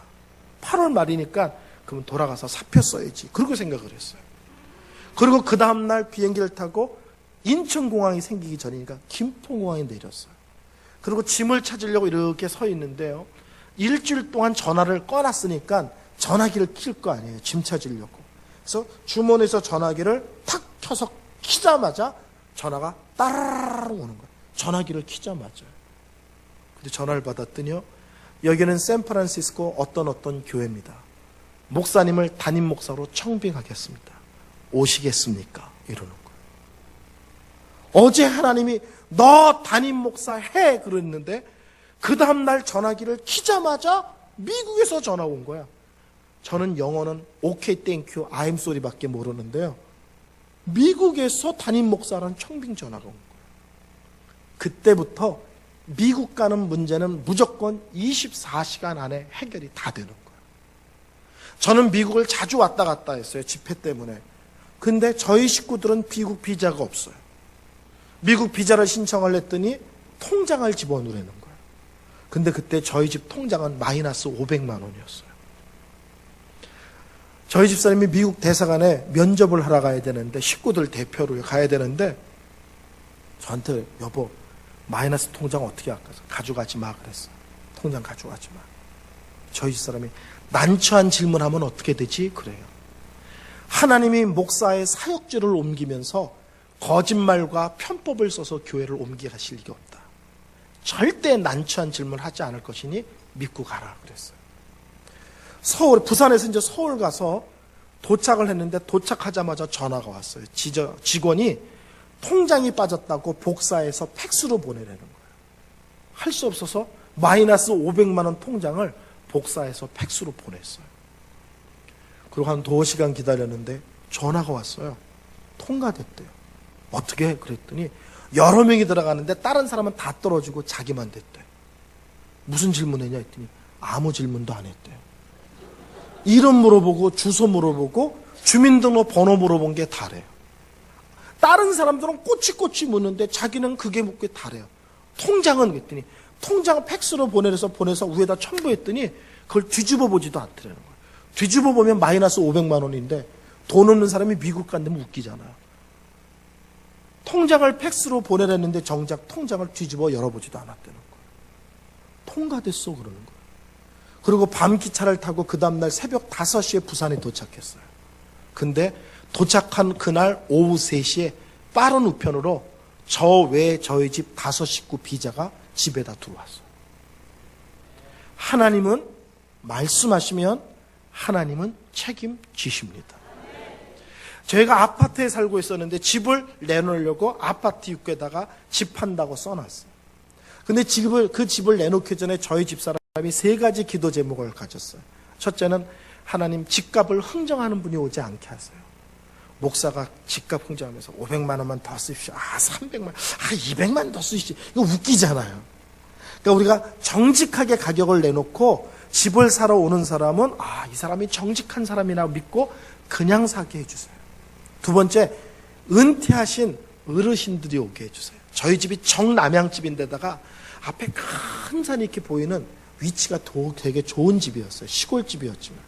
8월 말이니까 그러면 돌아가서 사표 써야지, 그렇게 생각을 했어요. 그리고 그 다음날 비행기를 타고 인천공항이 생기기 전이니까 김포공항에 내렸어요. 그리고 짐을 찾으려고 이렇게 서 있는데요, 일주일 동안 전화를 꺼놨으니까 전화기를 킬 거 아니에요, 짐 찾으려고. 그래서 주머니에서 전화기를 탁 켜서 키자마자 전화가 따라락 오는 거예요. 전화기를 키자마자. 근데 전화를 받았더니요, 여기는 샌프란시스코 어떤 교회입니다. 목사님을 담임 목사로 청빙하겠습니다. 오시겠습니까? 이러는 거예요. 어제 하나님이 너 담임 목사 해 그랬는데 그 다음날 전화기를 키자마자 미국에서 전화 온 거야. 저는 영어는 오케이 땡큐 I'm sorry 밖에 모르는데요, 미국에서 담임 목사라는 청빙 전화가 온 거예요. 그때부터 미국 가는 문제는 무조건 24시간 안에 해결이 다 되는 거예요. 저는 미국을 자주 왔다 갔다 했어요, 집회 때문에. 근데 저희 식구들은 미국 비자가 없어요. 미국 비자를 신청을 했더니 통장을 집어넣으라는 거예요. 근데 그때 저희 집 통장은 마이너스 500만 원이었어요. 저희 집사님이 미국 대사관에 면접을 하러 가야 되는데, 식구들 대표로 가야 되는데 저한테 여보 마이너스 통장 어떻게 할까? 가져가지 마 그랬어요. 통장 가져가지 마. 저희 집사람이 난처한 질문하면 어떻게 되지? 그래요. 하나님이 목사의 사역지를 옮기면서 거짓말과 편법을 써서 교회를 옮기게 하실 리가 없다. 절대 난처한 질문을 하지 않을 것이니 믿고 가라 그랬어요. 부산에서 이제 서울 가서 도착을 했는데 도착하자마자 전화가 왔어요. 직원이 통장이 빠졌다고 복사해서 팩스로 보내라는 거예요. 할 수 없어서 마이너스 500만 원 통장을 복사해서 팩스로 보냈어요. 그리고 한 2시간 기다렸는데 전화가 왔어요. 통과됐대요. 어떻게? 그랬더니 여러 명이 들어가는데 다른 사람은 다 떨어지고 자기만 됐대. 무슨 질문했냐 했더니 아무 질문도 안 했대요. 이름 물어보고 주소 물어보고 주민등록 번호 물어본 게 다래요. 다른 사람들은 꼬치꼬치 묻는데 자기는 그게 묻게 다래요. 통장은 그랬더니 통장을 팩스로 보내서 위에다 첨부했더니 그걸 뒤집어 보지도 않더라는 거예요. 뒤집어 보면 마이너스 500만 원인데 돈 없는 사람이 미국 간다면 웃기잖아요. 통장을 팩스로 보내랬는데 정작 통장을 뒤집어 열어보지도 않았다는 거예요. 통과됐어 그러는 거예요. 그리고 밤 기차를 타고 그 다음날 새벽 5시에 부산에 도착했어요. 근데 도착한 그날 오후 3시에 빠른 우편으로 저 외에 저희 집 5식구 비자가 집에다 들어왔어요. 하나님은 말씀하시면 하나님은 책임지십니다. 저희가 아파트에 살고 있었는데 집을 내놓으려고 아파트 입구에다가 집 판다고 써놨어요. 근데 그 집을 내놓기 전에 저희 집사람이 3가지 기도 제목을 가졌어요. 첫째는 하나님 집값을 흥정하는 분이 오지 않게 하세요. 목사가 집값 흥정하면서 500만 원만 더 쓰십시오. 300만 원, 200만 원 더 쓰십시오. 이거 웃기잖아요. 그러니까 우리가 정직하게 가격을 내놓고 집을 사러 오는 사람은 이 사람이 정직한 사람이라고 믿고 그냥 사게 해주세요. 두 번째, 은퇴하신 어르신들이 오게 해주세요. 저희 집이 정남향집인데다가 앞에 큰 산이 이렇게 보이는 위치가 되게 좋은 집이었어요. 시골집이었지만.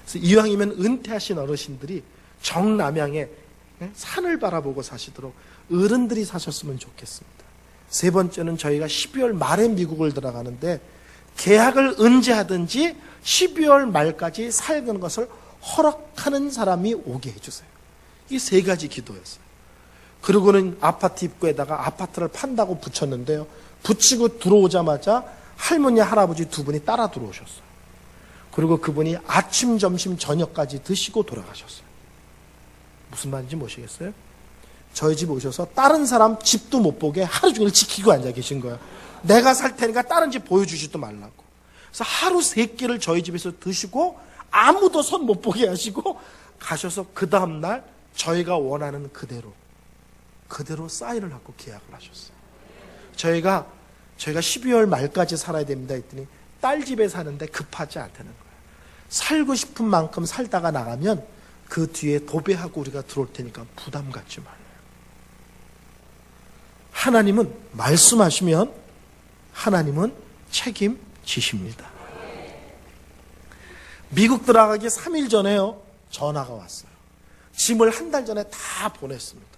그래서 이왕이면 은퇴하신 어르신들이 정남향에 산을 바라보고 사시도록 어른들이 사셨으면 좋겠습니다. 세 번째는 저희가 12월 말에 미국을 들어가는데 계약을 언제 하든지 12월 말까지 살는 것을 허락하는 사람이 오게 해주세요. 이 3가지 기도였어요. 그리고는 아파트 입구에다가 아파트를 판다고 붙였는데요. 붙이고 들어오자마자 할머니, 할아버지 2분이 따라 들어오셨어요. 그리고 그분이 아침, 점심, 저녁까지 드시고 돌아가셨어요. 무슨 말인지 모시겠어요? 저희 집 오셔서 다른 사람 집도 못 보게 하루 종일 지키고 앉아 계신 거예요. 내가 살 테니까 다른 집 보여주지도 말라고. 그래서 하루 3끼를 저희 집에서 드시고 아무도 손 못 보게 하시고 가셔서 그 다음날 저희가 원하는 그대로 사인을 하고 계약을 하셨어요. 저희가 12월 말까지 살아야 됩니다 했더니 딸 집에 사는데 급하지 않다는 거예요. 살고 싶은 만큼 살다가 나가면 그 뒤에 도배하고 우리가 들어올 테니까 부담 갖지 말아요. 하나님은 말씀하시면 하나님은 책임지십니다. 미국 들어가기 3일 전에요. 전화가 왔어요. 짐을 1달 전에 다 보냈습니다.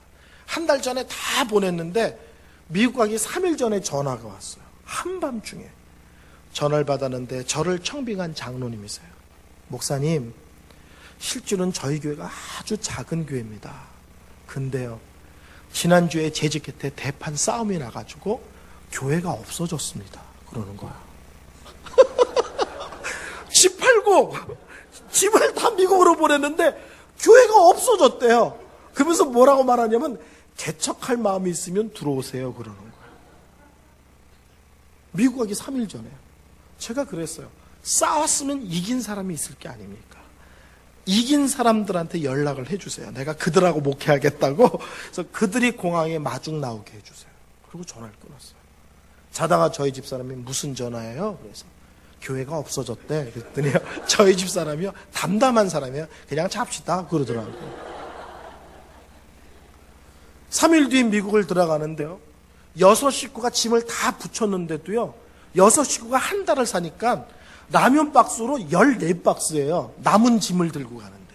1달 전에 다 보냈는데 미국 가기 3일 전에 전화가 왔어요. 한밤중에 전화를 받았는데 저를 청빙한 장로님이세요. 목사님, 실제로는 저희 교회가 아주 작은 교회입니다. 근데요, 지난주에 재직 끝에 대판 싸움이 나가지고 교회가 없어졌습니다. 그러는 거야. 집 팔고 집을 다 미국으로 보냈는데 교회가 없어졌대요. 그러면서 뭐라고 말하냐면 개척할 마음이 있으면 들어오세요. 그러는 거예요. 미국 가기 3일 전에 제가 그랬어요. 싸웠으면 이긴 사람이 있을 게 아닙니까? 이긴 사람들한테 연락을 해주세요. 내가 그들하고 목회하겠다고. 그래서 그들이 공항에 마중 나오게 해주세요. 그리고 전화를 끊었어요. 자다가 저희 집사람이 무슨 전화예요? 그래서 교회가 없어졌대. 그랬더니 저희 집사람이요, 담담한 사람이에요. 그냥 잡시다 그러더라고요. 3일 뒤에 미국을 들어가는데요, 6식구가 짐을 다 붙였는데도요, 6식구가 한 달을 사니까 라면 박스로 14박스예요. 남은 짐을 들고 가는데.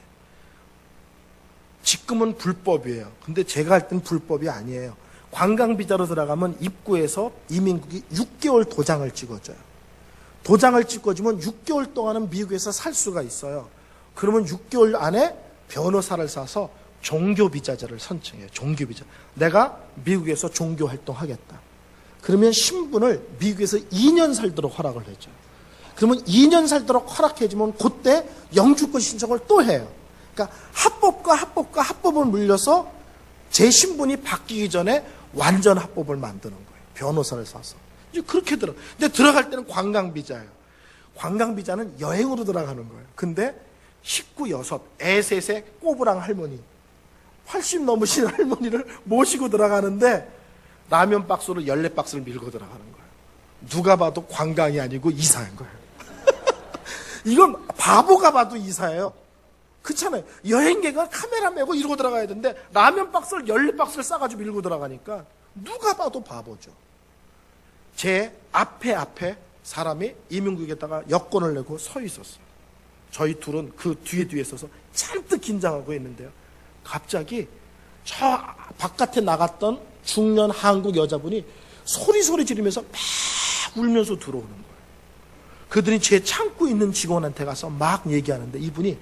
직금은 불법이에요. 근데 제가 할 땐 불법이 아니에요. 관광비자로 들어가면 입구에서 이민국이 6개월 도장을 찍어줘요. 도장을 찍어주면 6개월 동안은 미국에서 살 수가 있어요. 그러면 6개월 안에 변호사를 사서 종교비자제를 선청해요. 종교비자. 내가 미국에서 종교활동하겠다. 그러면 신분을 미국에서 2년 살도록 허락을 해줘요. 그러면 2년 살도록 허락해주면 그때 영주권 신청을 또 해요. 그러니까 합법을 물려서 제 신분이 바뀌기 전에 완전 합법을 만드는 거예요. 변호사를 사서. 이제 그렇게 근데 들어갈 때는 관광비자예요. 관광비자는 여행으로 들어가는 거예요. 근데 식구 6, 애 3에 꼬부랑 할머니, 80 넘으신 할머니를 모시고 들어가는데 라면 박스로 14박스를 밀고 들어가는 거예요. 누가 봐도 관광이 아니고 이사인 거예요. 이건 바보가 봐도 이사예요. 그렇잖아요. 여행객은 카메라 메고 이러고 들어가야 되는데 라면 박스를 14박스를 싸가지고 밀고 들어가니까 누가 봐도 바보죠. 제 앞에 사람이 이민국에다가 여권을 내고 서 있었어요. 저희 둘은 그 뒤에 서서 잔뜩 긴장하고 있는데요. 갑자기 저 바깥에 나갔던 중년 한국 여자분이 소리 지르면서 막 울면서 들어오는 거예요. 그들이 제 창고에 있는 직원한테 가서 막 얘기하는데 이분이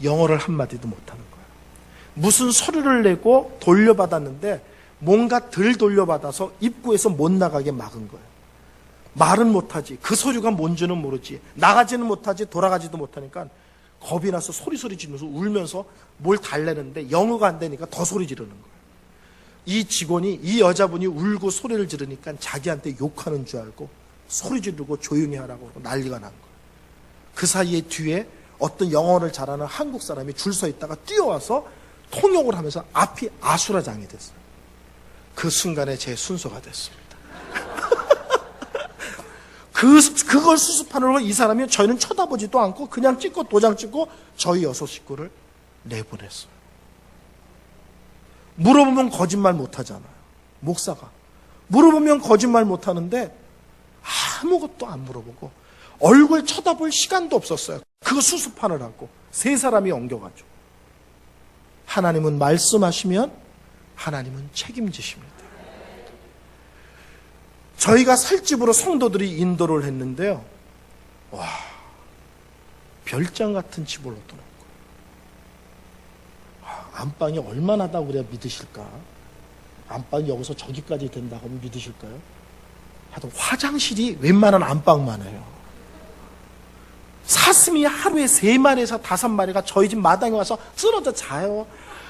영어를 한마디도 못하는 거예요. 무슨 서류를 내고 돌려받았는데 뭔가 덜 돌려받아서 입구에서 못 나가게 막은 거예요. 말은 못하지, 그 서류가 뭔지는 모르지, 나가지는 못하지, 돌아가지도 못하니까 겁이 나서 소리 지르면서 울면서 뭘 달래는데 영어가 안 되니까 더 소리 지르는 거예요. 이 직원이, 이 여자분이 울고 소리를 지르니까 자기한테 욕하는 줄 알고 소리 지르고 조용히 하라고 그러고 난리가 난 거예요. 그 사이에 뒤에 어떤 영어를 잘하는 한국 사람이 줄 서 있다가 뛰어와서 통역을 하면서 앞이 아수라장이 됐어요. 그 순간에 제 순서가 됐습니다. 그걸 수습하는 이 사람이 저희는 쳐다보지도 않고 그냥 찍고 도장 찍고 저희 6식구를 내보냈어요. 물어보면 거짓말 못하잖아요. 목사가. 물어보면 거짓말 못하는데 아무것도 안 물어보고 얼굴 쳐다볼 시간도 없었어요. 그거 수습하느라고 3사람이 엉겨가지고. 하나님은 말씀하시면 하나님은 책임지십니다. 저희가 살 집으로 성도들이 인도를 했는데요. 와, 별장 같은 집을 얻더라고요. 안방이 얼마나 하다고 그래야 믿으실까? 안방이 여기서 저기까지 된다고 하면 믿으실까요? 하여튼 화장실이 웬만한 안방만 해요. 사슴이 하루에 3마리에서 5마리가 저희 집 마당에 와서 쓰러져 자요.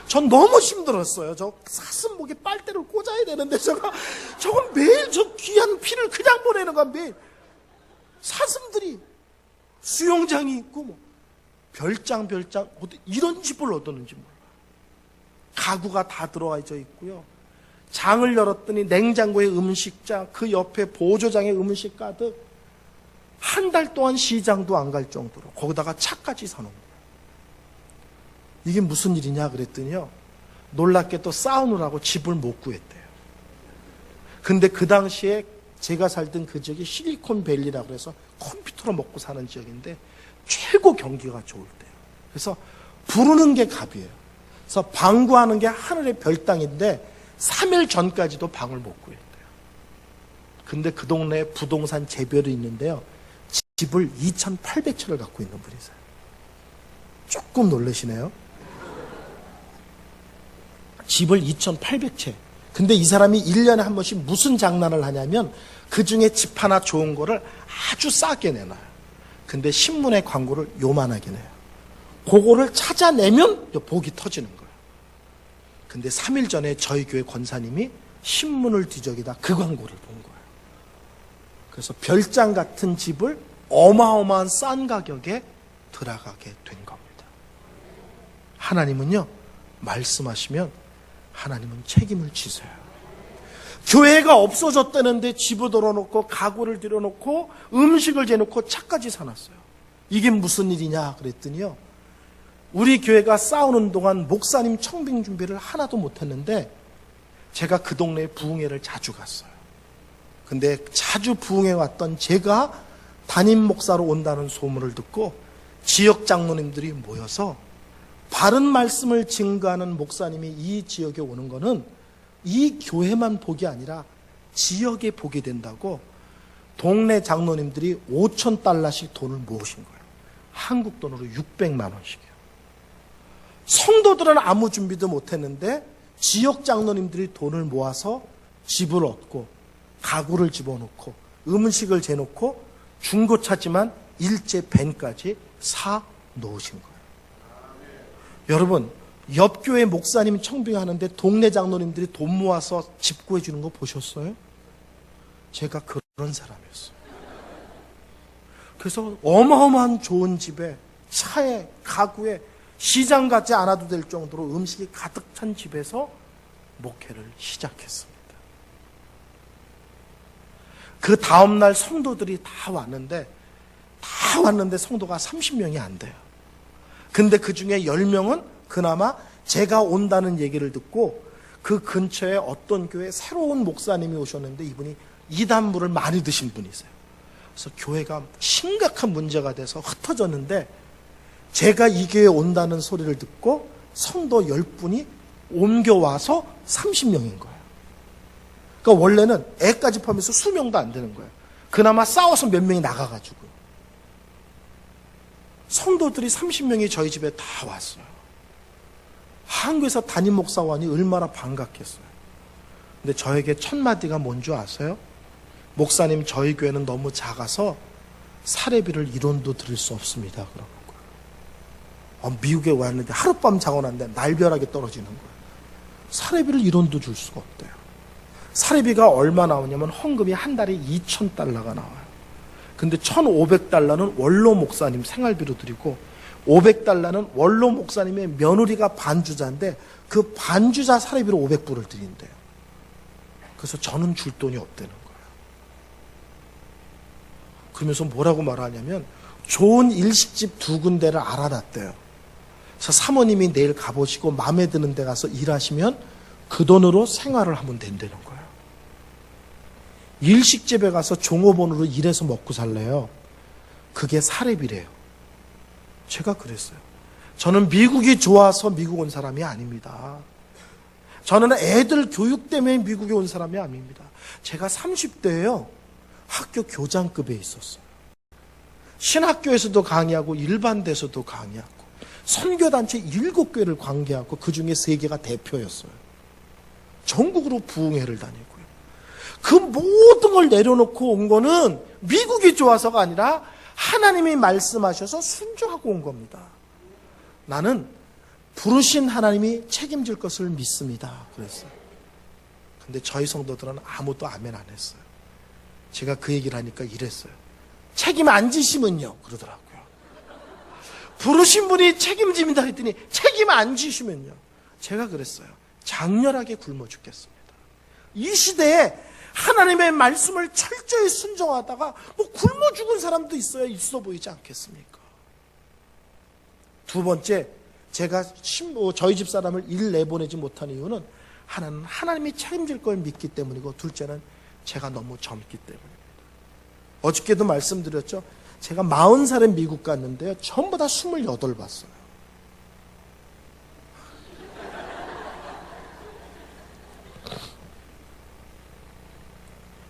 전 너무 힘들었어요. 저 사슴 목에 빨대를 꽂아야 되는데 저건 매일 저 귀한 피를 그냥 보내는 거야. 매일 사슴들이 수영장이 있고 뭐 별장 이런 집을 얻었는지 몰라. 가구가 다 들어와져 있고요. 장을 열었더니 냉장고에 음식장, 그 옆에 보조장에 음식 가득. 한 달 동안 시장도 안 갈 정도로 거기다가 차까지 사놓은 거예요. 이게 무슨 일이냐 그랬더니요. 놀랍게도 싸우느라고 집을 못 구했대요. 근데 그 당시에 제가 살던 그 지역이 실리콘밸리라고 해서 컴퓨터로 먹고 사는 지역인데 최고 경기가 좋을 때예요. 그래서 부르는 게 갑이에요. 그래서 방구하는 게 하늘의 별땅인데 3일 전까지도 방을 못 구했대요. 근데 그 동네에 부동산 재벌이 있는데요. 집을 2,800채를 갖고 있는 분이세요. 조금 놀라시네요. 집을 2,800채. 근데 이 사람이 1년에 한 번씩 무슨 장난을 하냐면 그 중에 집 하나 좋은 거를 아주 싸게 내놔요. 근데 신문에 광고를 요만하게 내요. 그거를 찾아내면 복이 터지는 거예요. 근데 3일 전에 저희 교회 권사님이 신문을 뒤적이다 그 광고를 본 거예요. 그래서 별장 같은 집을 어마어마한 싼 가격에 들어가게 된 겁니다. 하나님은요, 말씀하시면 하나님은 책임을 지세요. 교회가 없어졌다는데 집을 들어놓고 가구를 들여놓고 음식을 재놓고 차까지 사놨어요. 이게 무슨 일이냐 그랬더니요, 우리 교회가 싸우는 동안 목사님 청빙 준비를 하나도 못했는데 제가 그 동네에 부흥회를 자주 갔어요. 근데 자주 부흥회 왔던 제가 담임 목사로 온다는 소문을 듣고 지역 장로님들이 모여서 바른 말씀을 증거하는 목사님이 이 지역에 오는 거는 이 교회만 복이 아니라 지역에 복이 된다고 동네 장로님들이 5,000달러씩 돈을 모으신 거예요. 한국 돈으로 600만 원씩이요. 성도들은 아무 준비도 못했는데 지역 장로님들이 돈을 모아서 집을 얻고 가구를 집어넣고 음식을 재놓고 중고차지만 일제 밴까지 사 놓으신 거예요. 여러분, 옆 교회 목사님 청빙하는데 동네 장로님들이 돈 모아서 집 구해주는 거 보셨어요? 제가 그런 사람이었어요. 그래서 어마어마한 좋은 집에, 차에, 가구에 시장 가지 않아도 될 정도로 음식이 가득 찬 집에서 목회를 시작했습니다. 그 다음날 성도들이 다 왔는데 성도가 30명이 안 돼요. 근데 그 중에 10명은 그나마 제가 온다는 얘기를 듣고 그 근처에 어떤 교회 새로운 목사님이 오셨는데 이분이 이단물을 많이 드신 분이세요. 그래서 교회가 심각한 문제가 돼서 흩어졌는데 제가 이 교회에 온다는 소리를 듣고 성도 10분이 옮겨와서 30명인 거예요. 그러니까 원래는 애까지 포함해서 수명도 안 되는 거예요. 그나마 싸워서 몇 명이 나가가지고 성도들이 30명이 저희 집에 다 왔어요. 한국에서 담임 목사원이 얼마나 반갑겠어요. 근데 저에게 첫 마디가 뭔지 아세요? 목사님, 저희 교회는 너무 작아서 사례비를 1원도 드릴 수 없습니다. 그러고 미국에 왔는데 하룻밤 자고 났는데 날벼락이 떨어지는 거예요. 사례비를 1원도 줄 수가 없대요. 사례비가 얼마 나오냐면 헌금이 한 달에 $2,000가 나와요. 근데 $1,500는 원로 목사님 생활비로 드리고 $500는 원로 목사님의 며느리가 반주자인데 그 반주자 사례비로 $500을 드린대요. 그래서 저는 줄 돈이 없다는 거예요. 그러면서 뭐라고 말하냐면 좋은 일식집 2군데를 알아놨대요. 그래서 사모님이 내일 가보시고 마음에 드는 데 가서 일하시면 그 돈으로 생활을 하면 된다는 거예요. 일식집에 가서 종업원으로 일해서 먹고 살래요. 그게 사례비래요. 제가 그랬어요. 저는 미국이 좋아서 미국 온 사람이 아닙니다. 저는 애들 교육 때문에 미국에 온 사람이 아닙니다. 제가 30대에요. 학교 교장급에 있었어요. 신학교에서도 강의하고 일반대에서도 강의하고 선교단체 7개를 관계하고 그중에 3개가 대표였어요. 전국으로 부흥회를 다니고요. 그 모든 걸 내려놓고 온 거는 미국이 좋아서가 아니라 하나님이 말씀하셔서 순종하고 온 겁니다. 나는 부르신 하나님이 책임질 것을 믿습니다. 그랬어요. 근데 저희 성도들은 아무도 아멘 안 했어요. 제가 그 얘기를 하니까 이랬어요. 책임 안 지시면요. 그러더라고요. 부르신 분이 책임집니다 했더니 책임 안 지시면요. 제가 그랬어요. 장렬하게 굶어 죽겠습니다. 이 시대에 하나님의 말씀을 철저히 순종하다가 뭐 굶어 죽은 사람도 있어 보이지 않겠습니까? 두 번째, 제가 저희 집 사람을 일 내보내지 못한 이유는 하나는 하나님이 책임질 걸 믿기 때문이고 둘째는 제가 너무 젊기 때문입니다. 어저께도 말씀드렸죠. 제가 40살에 미국 갔는데요. 전부 다 28 봤어요.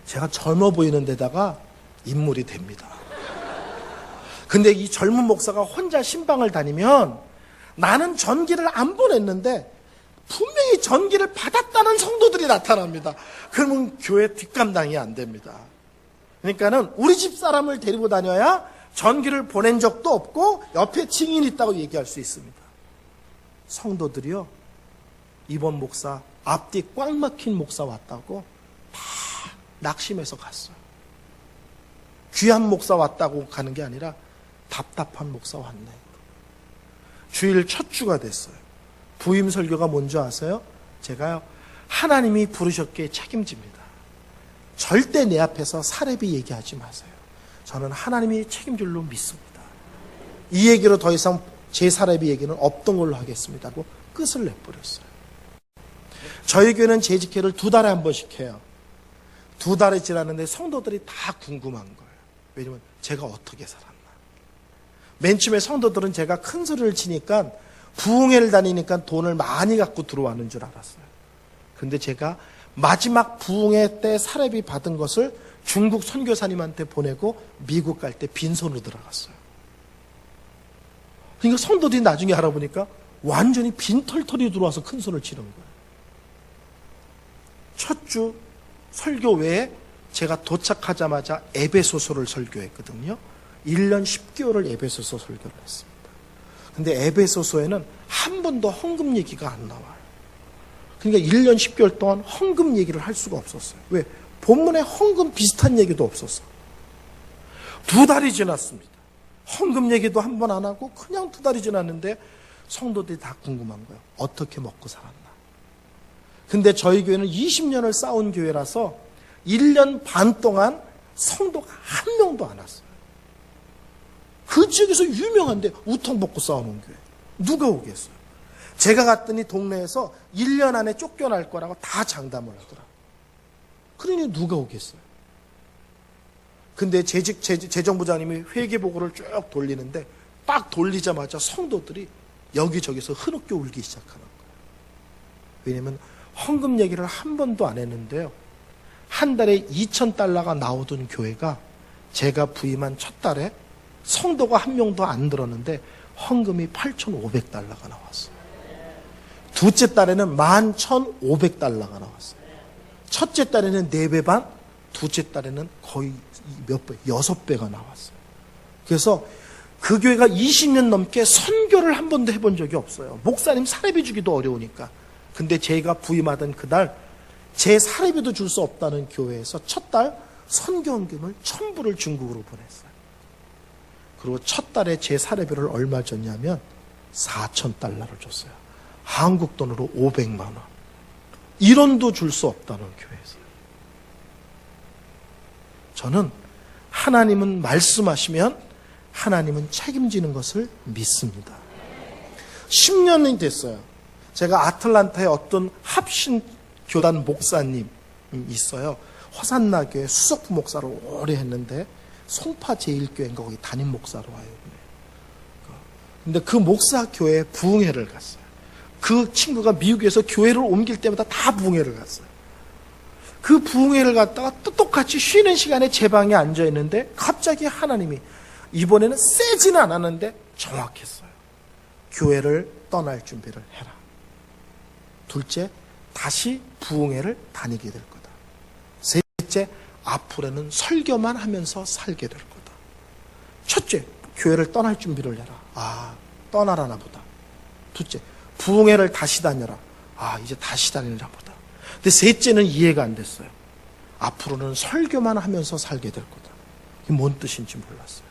제가 젊어 보이는 데다가 인물이 됩니다. 근데 이 젊은 목사가 혼자 신방을 다니면 나는 전기를 안 보냈는데 분명히 전기를 받았다는 성도들이 나타납니다. 그러면 교회 뒷감당이 안 됩니다. 그러니까는 우리 집 사람을 데리고 다녀야 전기를 보낸 적도 없고 옆에 증인이 있다고 얘기할 수 있습니다. 성도들이요. 이번 목사 앞뒤 꽉 막힌 목사 왔다고 다 낙심해서 갔어요. 귀한 목사 왔다고 가는 게 아니라 답답한 목사 왔네. 주일 첫 주가 됐어요. 부임 설교가 뭔지 아세요? 제가요. 하나님이 부르셨기에 책임집니다. 절대 내 앞에서 사례비 얘기하지 마세요. 저는 하나님이 책임질 줄 믿습니다. 이 얘기로 더 이상 제 사례비 얘기는 없던 걸로 하겠습니다 하고 끝을 내버렸어요. 저희 교회는 재직회를 2달에 한 번씩 해요. 2달이 지났는데 성도들이 다 궁금한 거예요. 왜냐면 제가 어떻게 살았나. 맨 처음에 성도들은 제가 큰 소리를 치니까 부흥회를 다니니까 돈을 많이 갖고 들어왔는 줄 알았어요. 근데 제가 마지막 부흥회 때 사례비 받은 것을 중국 선교사님한테 보내고 미국 갈 때 빈손으로 들어갔어요. 그러니까 성도들이 나중에 알아보니까 완전히 빈털털이 들어와서 큰 소리를 치는 거예요. 첫 주 설교 외에 제가 도착하자마자 에베소서를 설교했거든요. 1년 10개월을 에베소서 설교를 했습니다. 근데 에베소서에는 한 번도 헌금 얘기가 안 나와요. 그러니까 1년 10개월 동안 헌금 얘기를 할 수가 없었어요. 왜? 본문에 헌금 비슷한 얘기도 없었어요. 2달이 지났습니다. 헌금 얘기도 한 번 안 하고 그냥 2달이 지났는데 성도들이 다 궁금한 거예요. 어떻게 먹고 살았나. 근데 저희 교회는 20년을 쌓은 교회라서 1년 반 동안 성도가 한 명도 안 왔어요. 그 지역에서 유명한데 우통 먹고 싸우는 교회. 누가 오겠어요? 제가 갔더니 동네에서 1년 안에 쫓겨날 거라고 다 장담을 하더라. 그러니 누가 오겠어요? 근데 재정부장님이 회계보고를 쭉 돌리는데 딱 돌리자마자 성도들이 여기저기서 흐느껴 울기 시작하는 거예요. 왜냐면 헌금 얘기를 한 번도 안 했는데요. 한 달에 $2,000가 나오던 교회가 제가 부임한 첫 달에 성도가 한 명도 안 들었는데 헌금이 $8,500가 나왔어요. 둘째 달에는 $11,500가 나왔어요. 첫째 달에는 4배 반, 둘째 달에는 거의 몇 배, 6배가 나왔어요. 그래서 그 교회가 20년 넘게 선교를 한 번도 해본 적이 없어요. 목사님 사례비 주기도 어려우니까. 근데 제가 부임하던 그날 제 사례비도 줄 수 없다는 교회에서 첫 달 선교헌금을 1,000불을 중국으로 보냈어요. 그리고 첫 달에 제 사례비를 얼마 줬냐면 $4,000를 줬어요. 한국 돈으로 500만 원. 1원도 줄 수 없다는 교회에서. 저는 하나님은 말씀하시면 하나님은 책임지는 것을 믿습니다. 10년이 됐어요. 제가 아틀란타에 어떤 합신 교단 목사님 있어요. 허산나 교회 수석부 목사를 오래 했는데 송파 제1교회인가 거기 담임 목사로 와요. 근데 그 목사 교회에 부흥회를 갔어요. 그 친구가 미국에서 교회를 옮길 때마다 다 부흥회를 갔어요. 그 부흥회를 갔다가 또 똑같이 쉬는 시간에 제 방에 앉아 있는데 갑자기 하나님이 이번에는 세지는 않았는데 정확했어요. 교회를 떠날 준비를 해라. 둘째, 다시 부흥회를 다니게 될 거다. 셋째, 앞으로는 설교만 하면서 살게 될 거다. 첫째, 교회를 떠날 준비를 해라. 아, 떠나라나 보다. 둘째, 부흥회를 다시 다녀라. 아, 이제 다시 다니라 보다. 근데 셋째는 이해가 안 됐어요. 앞으로는 설교만 하면서 살게 될 거다. 이게 뭔 뜻인지 몰랐어요.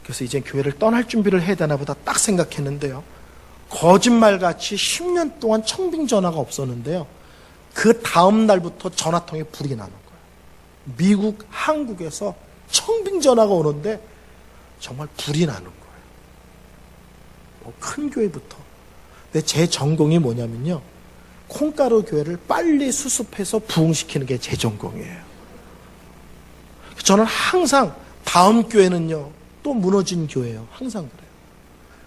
그래서 이제 교회를 떠날 준비를 해야 되나 보다 딱 생각했는데요. 거짓말같이 10년 동안 청빙 전화가 없었는데요. 그 다음 날부터 전화통에 불이 나는 거예요. 미국, 한국에서 청빙 전화가 오는데 정말 불이 나는 거예요. 큰 교회부터. 근데 제 전공이 뭐냐면요. 콩가루 교회를 빨리 수습해서 부흥시키는 게 제 전공이에요. 저는 항상 다음 교회는요. 또 무너진 교회예요. 항상 그래요.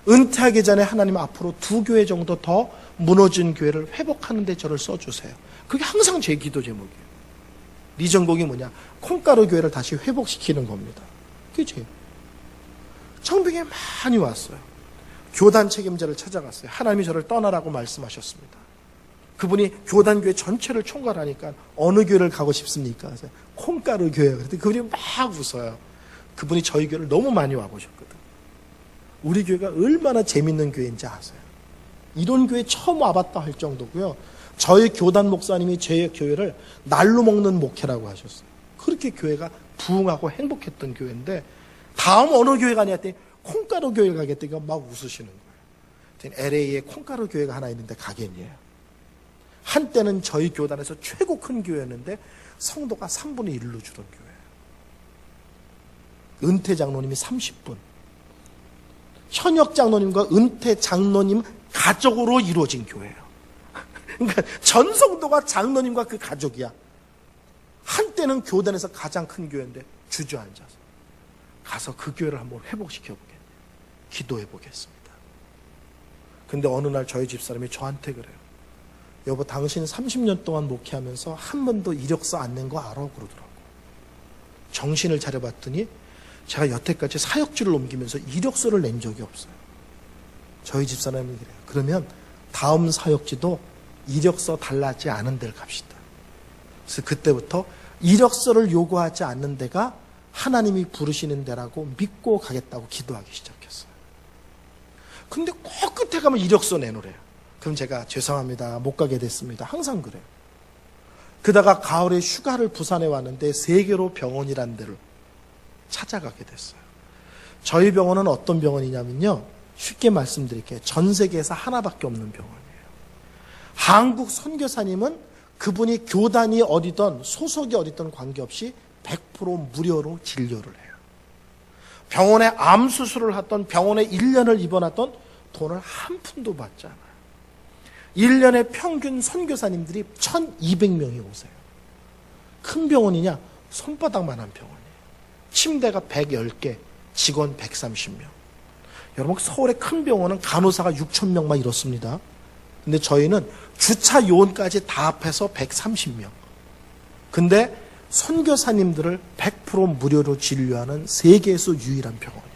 은퇴하기 전에 하나님 앞으로 2교회 정도 더 무너진 교회를 회복하는 데 저를 써주세요. 그게 항상 제 기도 제목이에요. 네 전공이 뭐냐? 콩가루 교회를 다시 회복시키는 겁니다. 그게 제 청빙에 많이 왔어요. 교단 책임자를 찾아갔어요. 하나님이 저를 떠나라고 말씀하셨습니다. 그분이 교단 교회 전체를 총괄하니까 어느 교회를 가고 싶습니까? 콩가루 교회. 그랬더니 그분이 막 웃어요. 그분이 저희 교회를 너무 많이 와보셨거든. 우리 교회가 얼마나 재밌는 교회인지 아세요? 이런 교회 처음 와봤다 할 정도고요. 저희 교단 목사님이 제 교회를 날로 먹는 목회라고 하셨어요. 그렇게 교회가 부흥하고 행복했던 교회인데 다음 어느 교회 가냐 했더니 콩가루 교회 가겠다니까 막 웃으시는 거예요. LA에 콩가루 교회가 하나 있는데 가겠니에요. 한때는 저희 교단에서 최고 큰 교회였는데 성도가 3분의 1로 줄은 교회예요. 은퇴 장로님이 30분. 현역 장로님과 은퇴 장로님 가족으로 이루어진 교회예요. 그러니까 전 성도가 장로님과 그 가족이야. 한때는 교단에서 가장 큰 교회인데 주저앉아서 가서 그 교회를 한번 회복시켜보겠네요. 기도해보겠습니다. 근데 어느 날 저희 집사람이 저한테 그래요. 여보, 당신 30년 동안 목회하면서 한 번도 이력서 안 낸 거 알아? 그러더라고. 정신을 차려봤더니 제가 여태까지 사역지를 옮기면서 이력서를 낸 적이 없어요. 저희 집사람이 그래요. 그러면 다음 사역지도 이력서 달라지 않은 데를 갑시다. 그래서 그때부터 이력서를 요구하지 않는 데가 하나님이 부르시는 데라고 믿고 가겠다고 기도하기 시작했어요. 근데 꼭 끝에 가면 이력서 내놓으래요. 그럼 제가 죄송합니다. 못 가게 됐습니다. 항상 그래요. 그러다가 가을에 휴가를 부산에 왔는데 세계로 병원이라는 데를 찾아가게 됐어요. 저희 병원은 어떤 병원이냐면요. 쉽게 말씀드릴게요. 전 세계에서 하나밖에 없는 병원이에요. 한국 선교사님은 그분이 교단이 어디든 소속이 어디든 관계없이 100% 무료로 진료를 해요. 병원에 암 수술을 하던 병원에 1년을 입원하던 돈을 한 푼도 받지 않아요. 1년에 평균 선교사님들이 1200명이 오세요. 큰 병원이냐? 손바닥만한 병원이에요. 침대가 110개, 직원 130명. 여러분, 서울의 큰 병원은 간호사가 6,000명만 이렇습니다. 근데 저희는 주차 요원까지 다 합해서 130명. 근데 선교사님들을 100% 무료로 진료하는 세계에서 유일한 병원이에요.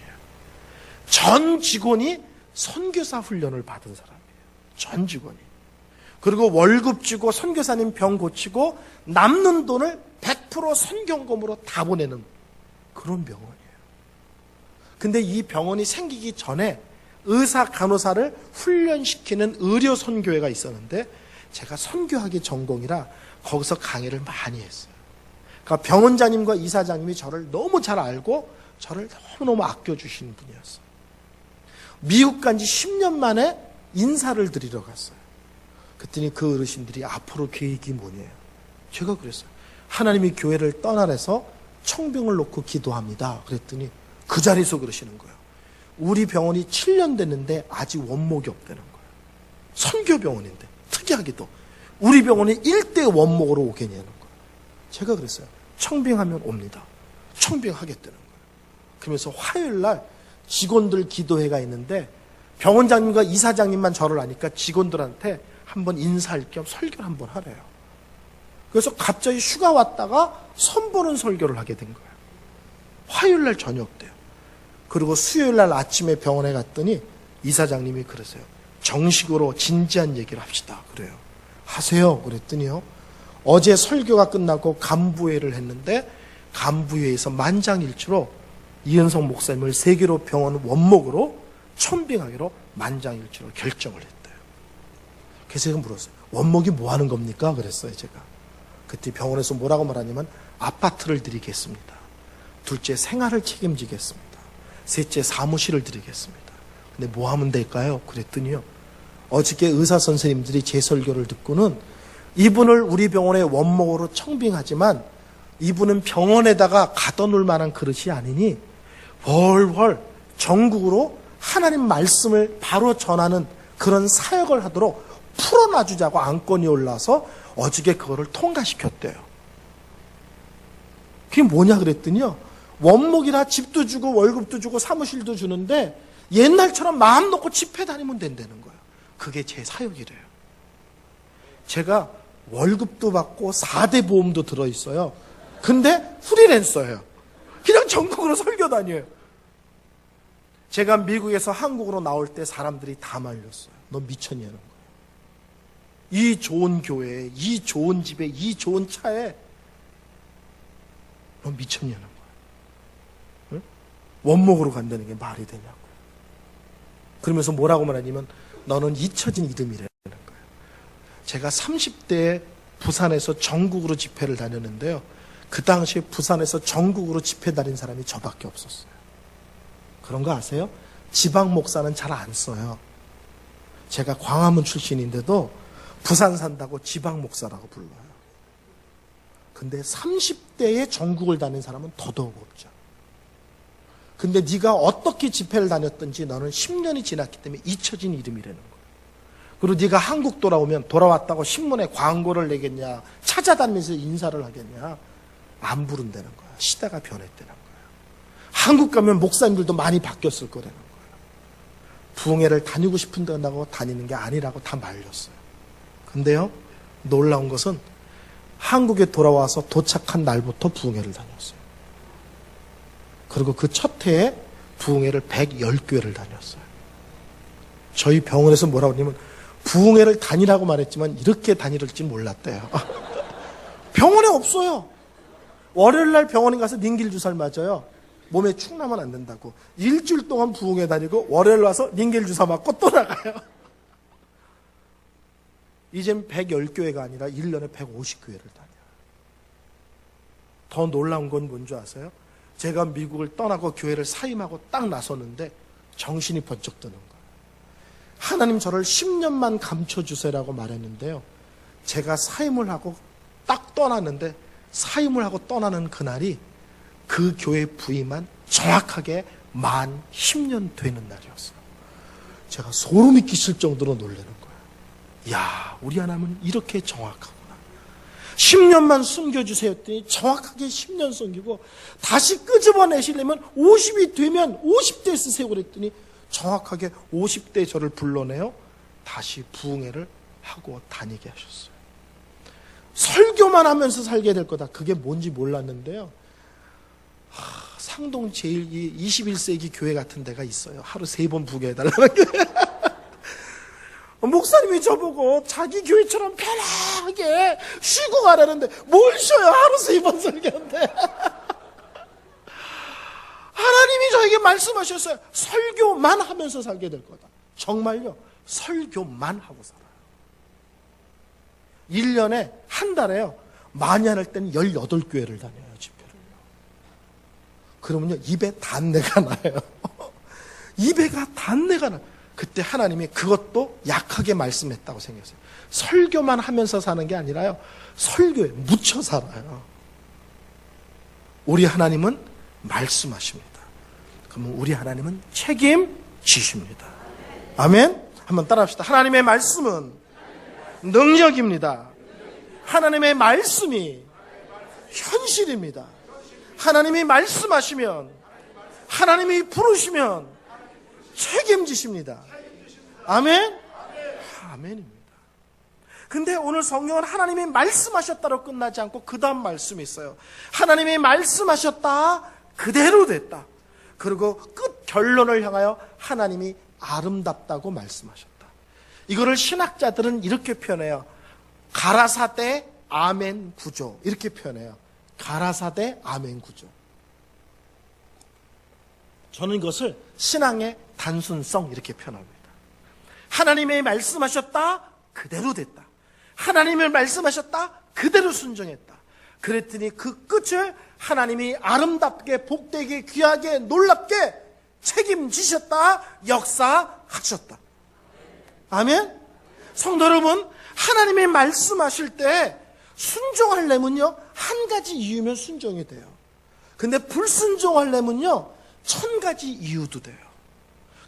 전 직원이 선교사 훈련을 받은 사람이에요. 전 직원이. 그리고 월급 주고 선교사님 병 고치고 남는 돈을 100% 선경금으로 다 보내는 그런 병원이에요. 근데 이 병원이 생기기 전에 의사, 간호사를 훈련시키는 의료 선교회가 있었는데 제가 선교학이 전공이라 거기서 강의를 많이 했어요. 그러니까 병원장님과 이사장님이 저를 너무 잘 알고 저를 너무너무 아껴주시는 분이었어요. 미국 간 지 10년 만에 인사를 드리러 갔어요. 그랬더니 그 어르신들이 앞으로 계획이 뭐냐요. 제가 그랬어요. 하나님이 교회를 떠나래서 청병을 놓고 기도합니다. 그랬더니 그 자리에서 그러시는 거예요. 우리 병원이 7년 됐는데 아직 원목이 없다는 거예요. 선교병원인데 특이하게도 우리 병원이 1대 원목으로 오겠냐는 거예요. 제가 그랬어요. 청빙하면 옵니다. 청빙하겠다는 거예요. 그러면서 화요일날 직원들 기도회가 있는데 병원장님과 이사장님만 저를 아니까 직원들한테 한번 인사할 겸 설교를 한번 하래요. 그래서 갑자기 휴가 왔다가 선보는 설교를 하게 된 거예요. 화요일날 저녁 때요. 그리고 수요일날 아침에 병원에 갔더니 이사장님이 그러세요. 정식으로 진지한 얘기를 합시다. 그래요. 하세요. 그랬더니요. 어제 설교가 끝나고 간부회를 했는데 간부회에서 만장일치로 이은성 목사님을 세계로 병원 원목으로 천빙하기로 만장일치로 결정을 했대요. 그래서 제가 물었어요. 원목이 뭐 하는 겁니까? 그랬어요. 제가. 그때 병원에서 뭐라고 말하냐면 아파트를 드리겠습니다. 둘째 생활을 책임지겠습니다. 셋째 사무실을 드리겠습니다. 근데 뭐 하면 될까요? 그랬더니요. 어저께 의사 선생님들이 제 설교를 듣고는 이분을 우리 병원의 원목으로 청빙하지만 이분은 병원에다가 가둬놓을 만한 그릇이 아니니 월월 전국으로 하나님 말씀을 바로 전하는 그런 사역을 하도록 풀어놔주자고 안건이 올라서 어저께 그거를 통과시켰대요. 그게 뭐냐 그랬더니요. 원목이라 집도 주고 월급도 주고 사무실도 주는데 옛날처럼 마음 놓고 집회 다니면 된다는 거예요. 그게 제 사역이래요. 제가 월급도 받고 4대 보험도 들어있어요. 근데 프리랜서예요. 그냥 전국으로 설교 다녀요. 제가 미국에서 한국으로 나올 때 사람들이 다 말렸어요. 너 미쳤냐는 거예요. 이 좋은 교회에, 이 좋은 집에, 이 좋은 차에 너 미쳤냐는 거예요. 응? 원목으로 간다는 게 말이 되냐고. 그러면서 뭐라고 말하냐면 너는 잊혀진 이름이라는 거예요. 제가 30대에 부산에서 전국으로 집회를 다녔는데요. 그 당시에 부산에서 전국으로 집회 다닌 사람이 저밖에 없었어요. 그런 거 아세요? 지방 목사는 잘 안 써요. 제가 광화문 출신인데도 부산 산다고 지방 목사라고 불러요. 근데 30대에 전국을 다닌 사람은 더더욱 없죠. 근데 네가 어떻게 집회를 다녔든지 너는 10년이 지났기 때문에 잊혀진 이름이라는 거예요. 그리고 네가 한국 돌아왔다고 신문에 광고를 내겠냐, 찾아다니면서 인사를 하겠냐, 안 부른다는 거야. 시대가 변했다는 거야. 한국 가면 목사님들도 많이 바뀌었을 거라는 거예요. 부흥회를 다니고 싶은다고 다니는 게 아니라고 다 말렸어요. 근데요, 놀라운 것은 한국에 돌아와서 도착한 날부터 부흥회를 다녔어요. 그리고 그 첫 해에 부흥회를 110교회를 다녔어요. 저희 병원에서 뭐라고 하냐면 부흥회를 다니라고 말했지만 이렇게 다니를지 몰랐대요. 병원에 없어요. 월요일날 병원에 가서 링길 주사를 맞아요. 몸에 축 나면 안 된다고. 일주일 동안 부흥회 다니고 월요일 와서 링겔 주사 맞고 또 나가요. 이젠 110교회가 아니라 1년에 150교회를 다녀요. 더 놀라운 건 뭔지 아세요? 제가 미국을 떠나고 교회를 사임하고 딱 나섰는데 정신이 번쩍 드는 거예요. 하나님 저를 10년만 감춰주세요라고 말했는데요. 제가 사임을 하고 딱 떠났는데 사임을 하고 떠나는 그날이 그 교회 부임한 정확하게 만 10년 되는 날이었어요. 제가 소름이 끼칠 정도로 놀라는 거예요. 야, 우리 하나님은 이렇게 정확하구나. 10년만 숨겨주세요 했더니 정확하게 10년 숨기고, 다시 끄집어내시려면 50이 되면 50대 쓰세요 그랬더니 정확하게 50대 저를 불러내요. 다시 부흥회를 하고 다니게 하셨어요. 설교만 하면서 살게 될 거다. 그게 뭔지 몰랐는데요. 상동 제1기 21세기 교회 같은 데가 있어요. 하루 3번 부흥해달라는 교회. 목사님이 저보고 자기 교회처럼 편하게 쉬고 가라는데 뭘 쉬어요? 하루 3번 설교인데. 하나님이 저에게 말씀하셨어요. 설교만 하면서 살게 될 거다. 정말요. 설교만 하고 살아요. 1년에 한 달에요. 많이 안 할 때는 18교회를 다녀요. 집회를요. 그러면요. 입에 단내가 나요. 입에가 단내가 나요. 그때 하나님이 그것도 약하게 말씀했다고 생겼어요. 설교만 하면서 사는 게 아니라요. 설교에 묻혀 살아요. 우리 하나님은 말씀하십니다. 그러면 우리 하나님은 책임지십니다. 아멘? 한번 따라합시다. 하나님의 말씀은 능력입니다. 하나님의 말씀이 현실입니다. 하나님이 말씀하시면, 하나님이 부르시면 책임지십니다. 아멘? 아멘입니다. 근데 오늘 성경은 하나님이 말씀하셨다로 끝나지 않고 그 다음 말씀이 있어요. 하나님이 말씀하셨다, 그대로 됐다. 그리고 끝 결론을 향하여 하나님이 아름답다고 말씀하셨다. 이거를 신학자들은 이렇게 표현해요. 가라사대 아멘 구조. 이렇게 표현해요. 가라사대 아멘 구조. 저는 이것을 신앙의 단순성 이렇게 표현합니다. 하나님이 말씀하셨다, 그대로 됐다. 하나님이 말씀하셨다, 그대로 순종했다. 그랬더니 그 끝을 하나님이 아름답게, 복되게, 귀하게, 놀랍게 책임지셨다, 역사하셨다. 아멘? 성도 여러분, 하나님이 말씀하실 때 순종하려면요, 한 가지 이유면 순종이 돼요. 근데 불순종하려면요, 1000가지 이유도 돼요.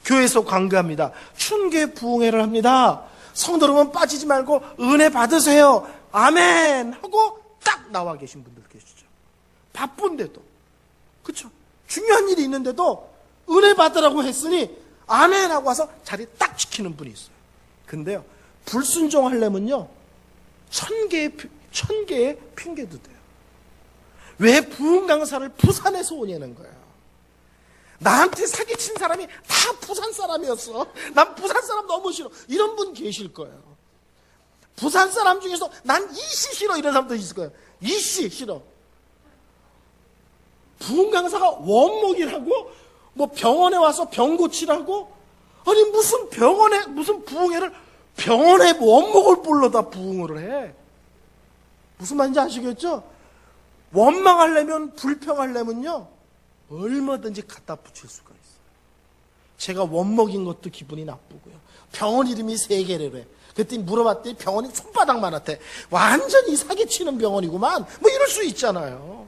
교회에서 광고합니다. 춘계 부흥회를 합니다. 성도 여러분 빠지지 말고 은혜 받으세요. 아멘 하고 딱 나와 계신 분들 계시죠. 바쁜데도, 그렇죠? 중요한 일이 있는데도 은혜 받으라고 했으니 아멘 하고 와서 자리 딱 지키는 분이 있어요. 근데요, 불순종하려면요, 1000개의 핑계도 돼요. 왜 부흥 강사를 부산에서 오냐는 거예요. 나한테 사기친 사람이 다 부산 사람이었어. 난 부산 사람 너무 싫어. 이런 분 계실 거예요. 부산 사람 중에서 난 이씨 싫어. 이런 사람도 있을 거예요. 이씨 싫어. 부흥 강사가 원목이라고? 뭐 병원에 와서 병 고치라고? 아니 무슨 병원에, 무슨 부흥회를 병원에 원목을 불러다 부흥을 해. 무슨 말인지 아시겠죠? 원망하려면, 불평하려면요, 얼마든지 갖다 붙일 수가 있어요. 제가 원목인 것도 기분이 나쁘고요. 병원 이름이 3개래래. 그랬더니 물어봤더니 병원이 손바닥만 한테. 완전히 사기치는 병원이구만. 뭐 이럴 수 있잖아요.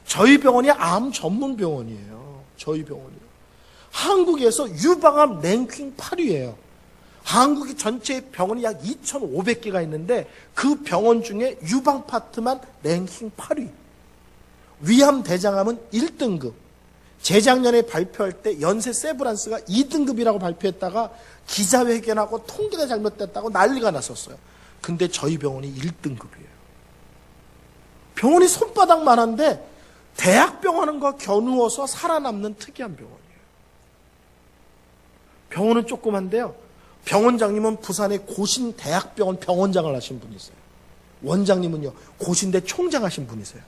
저희 병원이 암 전문 병원이에요. 저희 병원이요. 한국에서 유방암 랭킹 8위예요. 한국이 전체 병원이 약 2,500개가 있는데 그 병원 중에 유방 파트만 랭킹 8위. 위암, 대장암은 1등급. 재작년에 발표할 때 연세 세브란스가 2등급이라고 발표했다가 기자회견하고 통계가 잘못됐다고 난리가 났었어요. 근데 저희 병원이 1등급이에요. 병원이 손바닥만한데 대학병원과 겨누어서 살아남는 특이한 병원이에요. 병원은 조그만데요, 병원장님은 부산의 고신대학병원 병원장을 하신 분이 있어요. 원장님은요, 고신대 총장 하신 분이세요.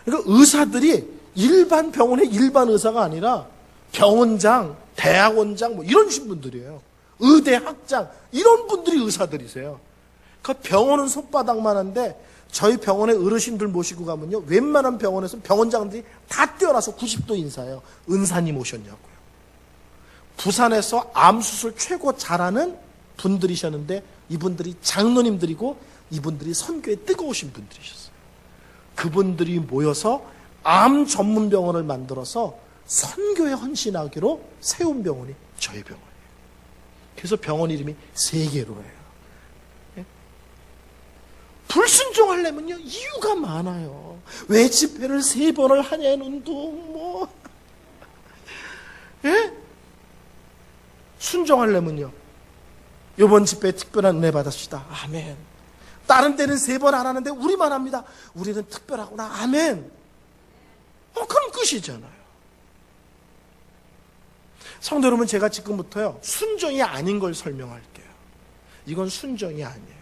그러니까 의사들이 일반 병원의 일반 의사가 아니라 병원장, 대학원장 뭐 이런 분들이에요. 의대 학장 이런 분들이 의사들이세요. 그 병원은 손바닥만 한데 저희 병원에 어르신들 모시고 가면요, 웬만한 병원에서 병원장들이 다 뛰어나서 90도 인사해요. 은사님 오셨냐고요. 부산에서 암수술 최고 잘하는 분들이셨는데 이분들이 장로님들이고 이분들이 선교에 뜨거우신 분들이셨어요. 그분들이 모여서 암 전문 병원을 만들어서 선교에 헌신하기로 세운 병원이 저희 병원이에요. 그래서 병원 이름이 세계로예요. 예? 불순종하려면요 이유가 많아요. 왜 집회를 3번을 하냐는 둥 예? 순종하려면요 이번 집회에 특별한 은혜 받았시다. 아멘. 다른 데는 3번 안 하는데 우리만 합니다. 우리는 특별하구나. 아멘. 그럼 끝이잖아요. 성도 여러분, 제가 지금부터요 순종이 아닌 걸 설명할게요. 이건 순종이 아니에요.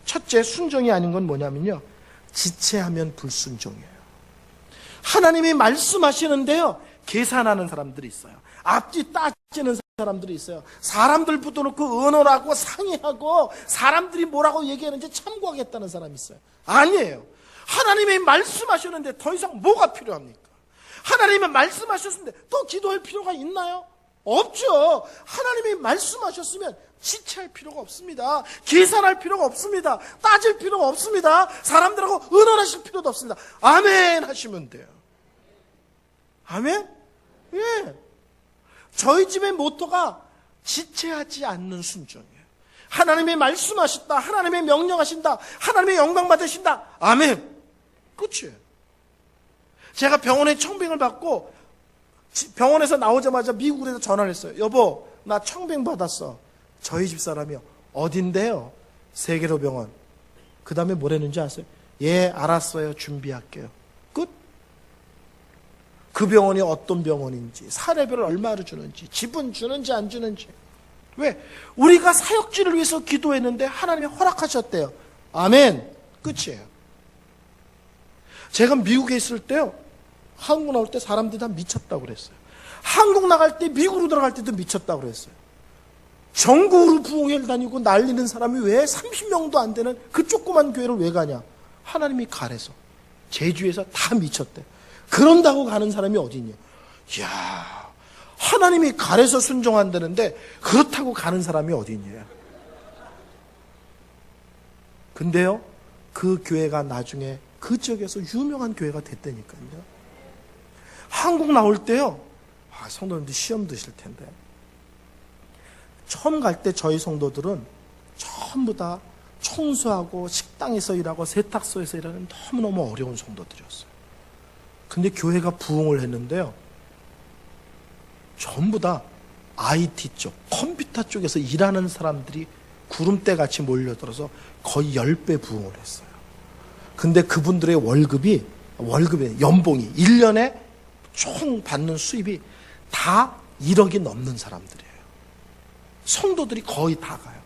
첫째, 순종이 아닌 건 뭐냐면요 지체하면 불순종이에요. 하나님이 말씀하시는데요 계산하는 사람들이 있어요. 앞뒤 따지는 사람들이 있어요. 사람들 붙어놓고 의논하고 상의하고 사람들이 뭐라고 얘기하는지 참고하겠다는 사람이 있어요. 아니에요. 하나님이 말씀하셨는데 더 이상 뭐가 필요합니까? 하나님이 말씀하셨는데 또 기도할 필요가 있나요? 없죠. 하나님이 말씀하셨으면 지체할 필요가 없습니다. 계산할 필요가 없습니다. 따질 필요가 없습니다. 사람들하고 의논하실 필요도 없습니다. 아멘 하시면 돼요. 아멘? 예. 저희 집의 모토가 지체하지 않는 순종이에요. 하나님이 말씀하셨다. 하나님이 명령하신다. 하나님의 영광 받으신다. 아멘. 끝이에요. 제가 병원에 청빙을 받고 병원에서 나오자마자 미국에서 전화를 했어요. 여보, 나 청빙 받았어. 저희 집 사람이요. 어딘데요? 세계로 병원. 그 다음에 뭐랬는지 아세요? 예, 알았어요. 준비할게요. 끝. 그 병원이 어떤 병원인지, 사례비를 얼마로 주는지, 지분 주는지 안 주는지. 왜? 우리가 사역지를 위해서 기도했는데 하나님이 허락하셨대요. 아멘. 끝이에요. 제가 미국에 있을 때요, 한국 나올 때 사람들이 다 미쳤다고 그랬어요. 한국 나갈 때, 미국으로 들어갈 때도 미쳤다고 그랬어요. 전국으로 부흥회를 다니고 날리는 사람이 왜 30명도 안 되는 그 조그만 교회를 왜 가냐? 하나님이 가래서, 제주에서 다 미쳤대. 그런다고 가는 사람이 어디냐? 이야, 하나님이 가래서 순종한다는데 그렇다고 가는 사람이 어디냐? 근데요, 그 교회가 나중에 그쪽에서 유명한 교회가 됐다니까요. 한국 나올 때요, 성도님들 시험 드실 텐데, 처음 갈 때 저희 성도들은 전부 다 청소하고 식당에서 일하고 세탁소에서 일하는 너무너무 어려운 성도들이었어요. 근데 교회가 부흥을 했는데요, 전부 다 IT 쪽, 컴퓨터 쪽에서 일하는 사람들이 구름대 같이 몰려들어서 거의 10배 부흥을 했어요. 근데 그분들의 월급이 연봉이 1년에 총 받는 수입이 다 1억이 넘는 사람들이에요. 성도들이 거의 다 가요.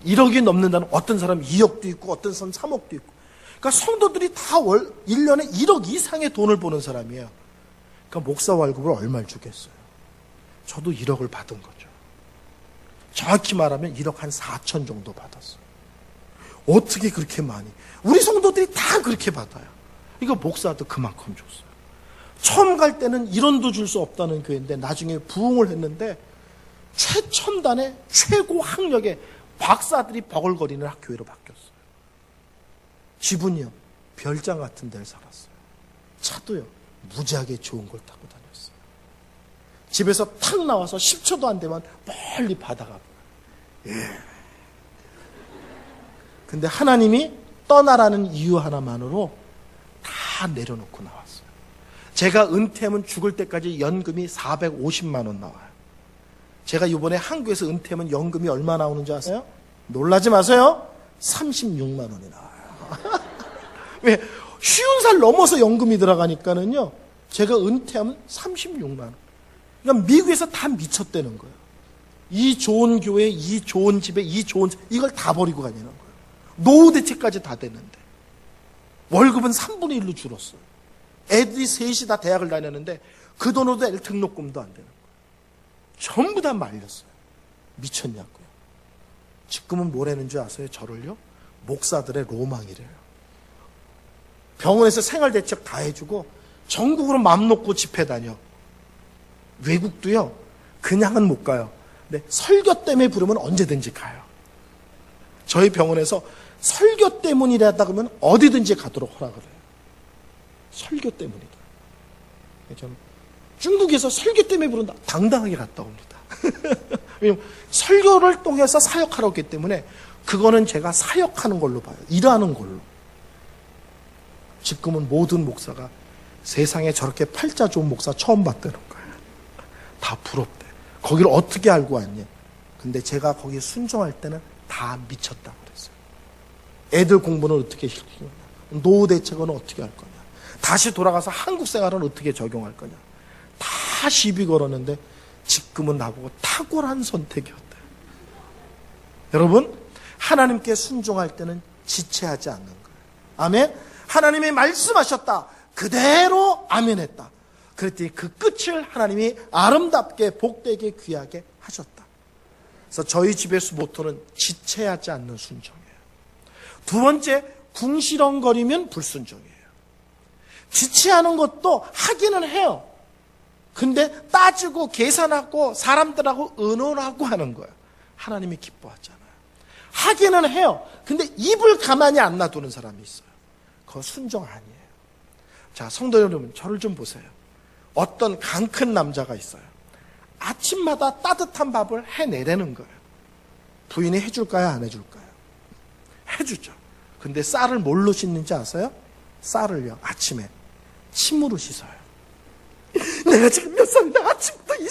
1억이 넘는다는, 어떤 사람은 2억도 있고 어떤 사람은 3억도 있고. 그러니까 성도들이 다 1년에 1억 이상의 돈을 버는 사람이에요. 그러니까 목사 월급을 얼마를 주겠어요? 저도 1억을 받은 거죠. 정확히 말하면 1억 한 4천 정도 받았어요. 어떻게 그렇게 많이? 우리 성도들이 다 그렇게 받아요. 이거 목사도 그만큼 줬어요. 처음 갈 때는 1원도 줄 수 없다는 교회인데 나중에 부흥을 했는데 최첨단의 최고 학력의 박사들이 버글거리는 학교회로 바뀌었어요. 집은요, 별장 같은 데를 살았어요. 차도요, 무지하게 좋은 걸 타고 다녔어요. 집에서 탁 나와서 10초도 안 되면 멀리 바다가 보여요. 예. 근데 하나님이 떠나라는 이유 하나만으로 다 내려놓고 나왔어요. 제가 은퇴하면 죽을 때까지 연금이 450만 원 나와요. 제가 이번에 한국에서 은퇴하면 연금이 얼마 나오는지 아세요? 놀라지 마세요. 36만 원이 나와요. 왜? 50살 넘어서 연금이 들어가니까는요, 제가 은퇴하면 36만 원. 그러니까 미국에서 다 미쳤다는 거예요. 이 좋은 교회, 이 좋은 집에, 이걸 다 버리고 가냐는 거예요. 노후 대책까지 다 됐는데 월급은 3분의 1로 줄었어요. 애들이 셋이 다 대학을 다녔는데 그 돈으로도 애들 등록금도 안 되는 거예요. 전부 다 말렸어요. 미쳤냐고요. 지금은 뭐라는 줄 아세요? 저를요? 목사들의 로망이래요. 병원에서 생활대책 다 해주고 전국으로 맘 놓고 집회 다녀. 외국도요, 그냥은 못 가요. 근데 설교 때문에 부르면 언제든지 가요. 저희 병원에서 설교 때문이라다 그러면 어디든지 가도록 허락을 해요. 설교 때문이다. 저는 중국에서 설교 때문에 부른다, 당당하게 갔다 옵니다. 왜냐면 설교를 통해서 사역하러 했기 때문에 그거는 제가 사역하는 걸로 봐요. 일하는 걸로. 지금은 모든 목사가 세상에 저렇게 팔자 좋은 목사 처음 봤다는 거예요. 다 부럽대. 거기를 어떻게 알고 왔냐. 근데 제가 거기에 순종할 때는 다 미쳤다고 그랬어요. 애들 공부는 어떻게 시키냐. 노후 대책은 어떻게 할 거냐. 다시 돌아가서 한국 생활은 어떻게 적용할 거냐. 다 시비 걸었는데 지금은 나보고 탁월한 선택이었대요. 여러분, 하나님께 순종할 때는 지체하지 않는 거예요. 아멘. 하나님이 말씀하셨다. 그대로 아멘했다. 그랬더니 그 끝을 하나님이 아름답게 복되게 귀하게 하셨다. 그래서 저희 집에서 모토는 지체하지 않는 순종이에요. 두 번째, 궁시렁거리면 불순종이에요. 지체하는 것도 하기는 해요. 근데 따지고 계산하고 사람들하고 의논하고 하는 거예요. 하나님이 기뻐하잖아요. 하기는 해요. 근데 입을 가만히 안 놔두는 사람이 있어요. 그거 순종 아니에요. 자, 성도 여러분, 저를 좀 보세요. 어떤 강 큰 남자가 있어요. 아침마다 따뜻한 밥을 해내라는 거예요. 부인이 해줄까요? 안 해줄까요? 해주죠. 근데 쌀을 뭘로 씻는지 아세요? 쌀을요, 아침에 침으로 씻어요. 내가 지금 몇 살인데 아침부터 이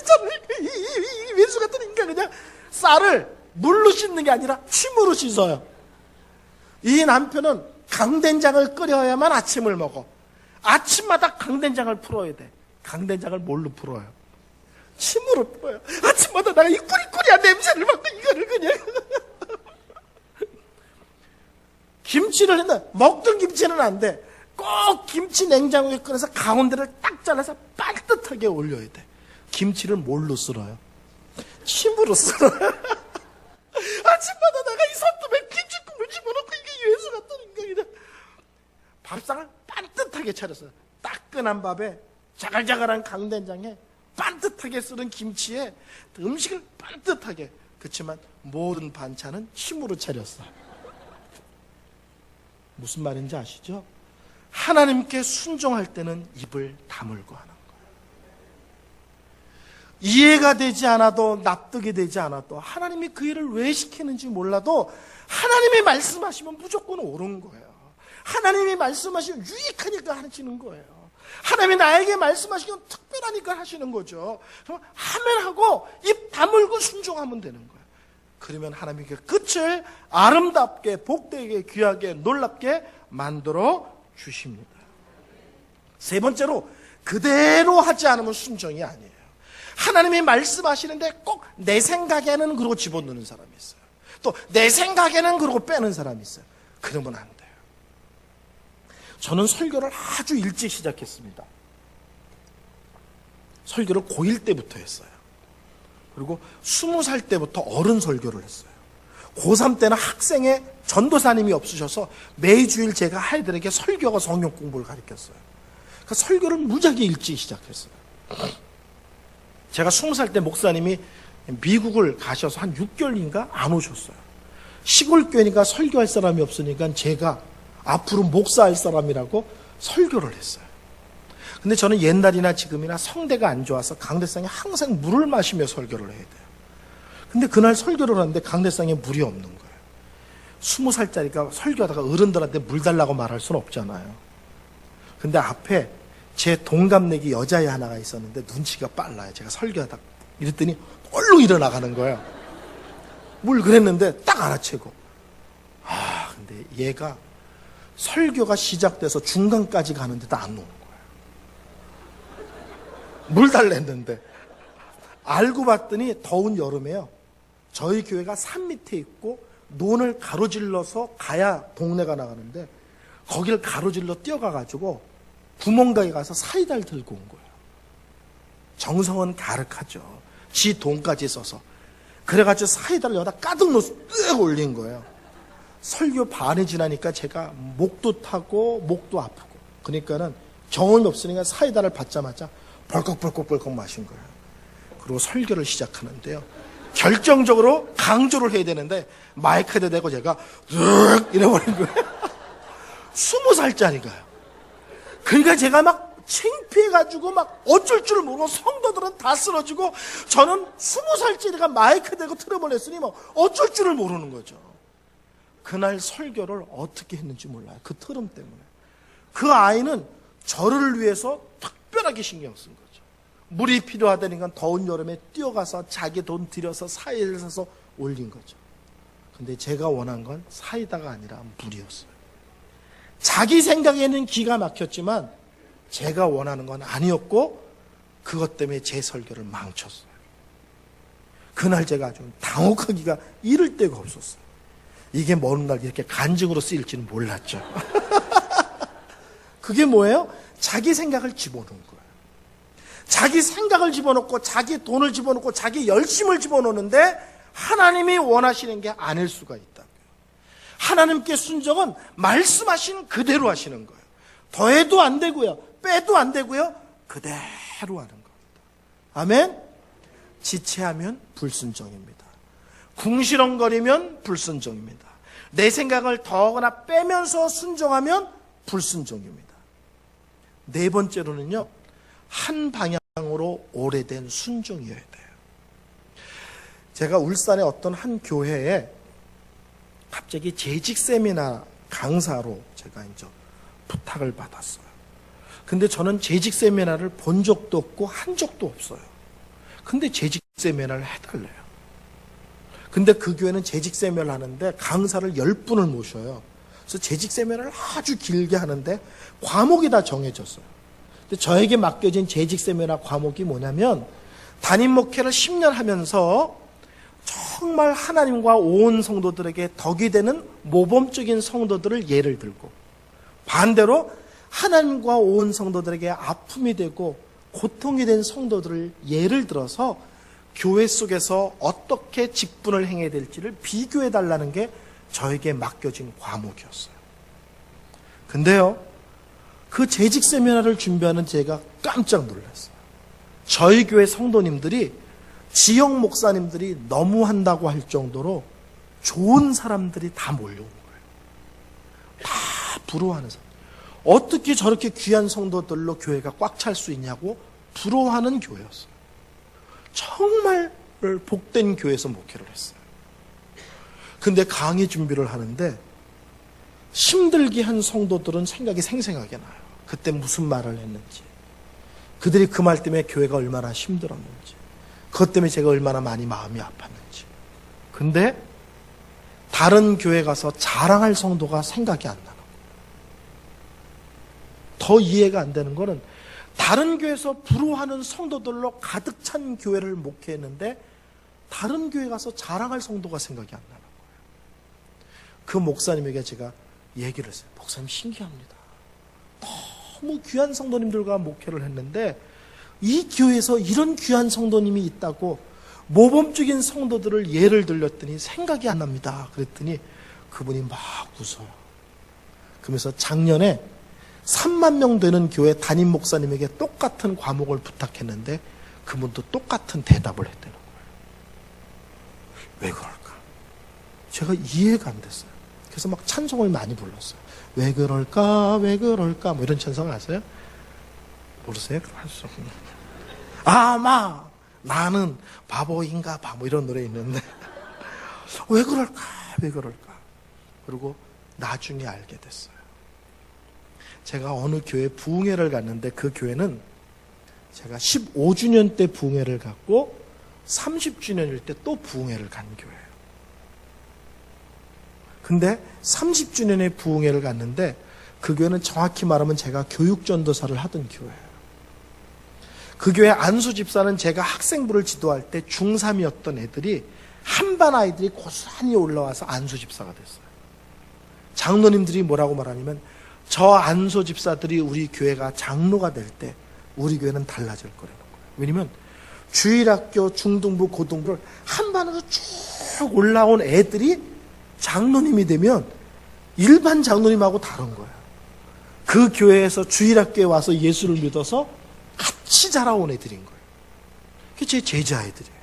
외수 같은 인간 그냥 쌀을 물로 씻는 게 아니라 침으로 씻어요. 이 남편은 강된장을 끓여야만 아침을 먹어. 아침마다 강된장을 풀어야 돼. 강된장을 뭘로 풀어요? 침으로 풀어요. 아침마다 내가 이 꾸리꾸리한 냄새를 맡고 이거를 그냥 김치를 했나? 먹던 김치는 안 돼. 꼭 김치 냉장고에 꺼내서 가운데를 딱 잘라서 반듯하게 올려야 돼. 김치를 뭘로 썰어요? 침으로 썰어요. 아침마다 내가 이 손톱에 김치국물 집어넣고 이게 예수 같은 인간이다. 밥상을 반듯하게 차렸어요. 따끈한 밥에 자글자글한 강된장에 반듯하게 썰은 김치에 음식을 반듯하게. 그렇지만 모든 반찬은 침으로 차렸어. 무슨 말인지 아시죠? 하나님께 순종할 때는 입을 다물고 하는 거예요. 이해가 되지 않아도 납득이 되지 않아도 하나님이 그 일을 왜 시키는지 몰라도 하나님이 말씀하시면 무조건 옳은 거예요. 하나님이 말씀하시면 유익하니까 하시는 거예요. 하나님이 나에게 말씀하시면 특별하니까 하시는 거죠. 그럼 하면하고 입 다물고 순종하면 되는 거예요. 그러면 하나님께 끝을 아름답게 복되게 귀하게 놀랍게 만들어 주십니다. 세 번째로, 그대로 하지 않으면 순종이 아니에요. 하나님이 말씀하시는데 꼭 내 생각에는 그러고 집어넣는 사람이 있어요. 또 내 생각에는 그러고 빼는 사람이 있어요. 그러면 안 돼요. 저는 설교를 아주 일찍 시작했습니다. 설교를 고1 때부터 했어요. 그리고 20살 때부터 어른 설교를 했어요. 고3 때는 학생의 전도사님이 없으셔서 매주일 제가 아이들에게 설교와 성경 공부를 가르쳤어요. 그러니까 설교를 무지하게 일찍 시작했어요. 제가 20살 때 목사님이 미국을 가셔서 한 6개월인가 안 오셨어요. 시골 교회니까 설교할 사람이 없으니까 제가 앞으로 목사할 사람이라고 설교를 했어요. 근데 저는 옛날이나 지금이나 성대가 안 좋아서 강대상에 항상 물을 마시며 설교를 해야 돼요. 근데 그날 설교를 하는데 강대상에 물이 없는 거예요. 20살짜리가 설교하다가 어른들한테 물 달라고 말할 수는 없잖아요. 근데 앞에 제 동갑내기 여자애 하나가 있었는데 눈치가 빨라요. 제가 설교하다가 이랬더니 얼른 일어나가는 거예요. 물 그랬는데 딱 알아채고. 근데 얘가 설교가 시작돼서 중간까지 가는데도 안 오는 거예요. 물 달랬는데. 알고 봤더니 더운 여름에요. 저희 교회가 산 밑에 있고 논을 가로질러서 가야 동네가 나가는데 거기를 가로질러 뛰어가가지고 구멍가게 가서 사이다를 들고 온 거예요. 정성은 가득하죠. 지 돈까지 써서. 그래가지고 사이다를 여기다 가득 넣어서 뜩 올린 거예요. 설교 반이 지나니까 제가 목도 타고 목도 아프고, 그러니까는 경험이 없으니까 사이다를 받자마자 벌컥벌컥 마신 거예요. 그리고 설교를 시작하는데요. 결정적으로 강조를 해야 되는데 마이크에다 대고 제가 쓱 이래버린 거예요. 20살짜리가요. 그러니까 제가 막 창피해가지고 막 어쩔 줄 모르고 성도들은 다 쓰러지고 저는 20살짜리가 마이크 대고 트러블 했으니 뭐 어쩔 줄을 모르는 거죠. 그날 설교를 어떻게 했는지 몰라요. 그 트럼 때문에. 그 아이는 저를 위해서 특별하게 신경 쓴 거죠. 물이 필요하다니까 더운 여름에 뛰어가서 자기 돈 들여서 사이다를 사서 올린 거죠. 근데 제가 원한 건 사이다가 아니라 물이었어요. 자기 생각에는 기가 막혔지만 제가 원하는 건 아니었고 그것 때문에 제 설교를 망쳤어요. 그날 제가 아주 당혹하기가 이를 데가 없었어요. 이게 먼 날 이렇게 간증으로 쓰일지는 몰랐죠. 그게 뭐예요? 자기 생각을 집어넣은 거예요. 자기 생각을 집어넣고 자기 돈을 집어넣고 자기 열심을 집어넣는데 하나님이 원하시는 게 아닐 수가 있다고요. 하나님께 순종은 말씀하신 그대로 하시는 거예요. 더해도 안 되고요. 빼도 안 되고요. 그대로 하는 겁니다. 아멘? 지체하면 불순종입니다. 궁시렁거리면 불순종입니다. 내 생각을 더하거나 빼면서 순종하면 불순종입니다. 네 번째로는요, 한 방향으로 오래된 순종이어야 돼요. 제가 울산의 어떤 한 교회에 갑자기 재직 세미나 강사로 제가 이제 부탁을 받았어요. 근데 저는 재직 세미나를 본 적도 없고 한 적도 없어요. 근데 재직 세미나를 해달래요. 근데 그 교회는 재직 세미나를 하는데 강사를 10분을 모셔요. 그래서 재직 세미나를 아주 길게 하는데 과목이 다 정해졌어요. 근데 저에게 맡겨진 재직 세미나 과목이 뭐냐면 담임 목회를 10년 하면서 정말 하나님과 온 성도들에게 덕이 되는 모범적인 성도들을 예를 들고 반대로 하나님과 온 성도들에게 아픔이 되고 고통이 된 성도들을 예를 들어서 교회 속에서 어떻게 직분을 행해야 될지를 비교해 달라는 게 저에게 맡겨진 과목이었어요. 근데요, 그 재직 세미나를 준비하는 제가 깜짝 놀랐어요. 저희 교회 성도님들이 지역 목사님들이 너무한다고 할 정도로 좋은 사람들이 다 몰려온 거예요. 다 부러워하는 사람. 어떻게 저렇게 귀한 성도들로 교회가 꽉 찰 수 있냐고 부러워하는 교회였어요. 정말 복된 교회에서 목회를 했어요. 근데 강의 준비를 하는데 힘들게 한 성도들은 생각이 생생하게 나요. 그때 무슨 말을 했는지, 그들이 그 말 때문에 교회가 얼마나 힘들었는지, 그것 때문에 제가 얼마나 많이 마음이 아팠는지. 근데 다른 교회 가서 자랑할 성도가 생각이 안 나는 거예요. 더 이해가 안 되는 거는 다른 교회에서 부러워하는 성도들로 가득 찬 교회를 목회했는데 다른 교회 가서 자랑할 성도가 생각이 안 나는 거예요. 그 목사님에게 제가 얘기를 했어요. 목사님 신기합니다. 너무 귀한 성도님들과 목회를 했는데 이 교회에서 이런 귀한 성도님이 있다고 모범적인 성도들을 예를 들렸더니 생각이 안 납니다. 그랬더니 그분이 막 웃어요. 그러면서 작년에 3만 명 되는 교회 담임 목사님에게 똑같은 과목을 부탁했는데 그분도 똑같은 대답을 했다는 거예요. 왜 그럴까? 제가 이해가 안 됐어요. 그래서 막 찬송을 많이 불렀어요. 왜 그럴까? 왜 그럴까? 뭐 이런 찬송 아세요? 모르세요? 아마 나는 바보인가 봐. 뭐 이런 노래 있는데 왜 그럴까? 왜 그럴까? 그리고 나중에 알게 됐어요. 제가 어느 교회 부흥회를 갔는데 그 교회는 제가 15주년 때 부흥회를 갔고 30주년일 때 또 부흥회를 간 교회예요. 근데 30주년에 부흥회를 갔는데 그 교회는 정확히 말하면 제가 교육전도사를 하던 교회예요. 그 교회 안수 집사는 제가 학생부를 지도할 때 중3이었던 애들이 한 반 아이들이 고스란히 올라와서 안수 집사가 됐어요. 장로님들이 뭐라고 말하냐면 저 안수 집사들이 우리 교회가 장로가 될 때 우리 교회는 달라질 거라는 거예요. 왜냐면 주일학교, 중등부, 고등부를 한 반으로 쭉 올라온 애들이 장로님이 되면 일반 장로님하고 다른 거예요. 그 교회에서 주일학교에 와서 예수를 믿어서 같이 자라온 애들인 거예요. 그게 제 제자애들이에요.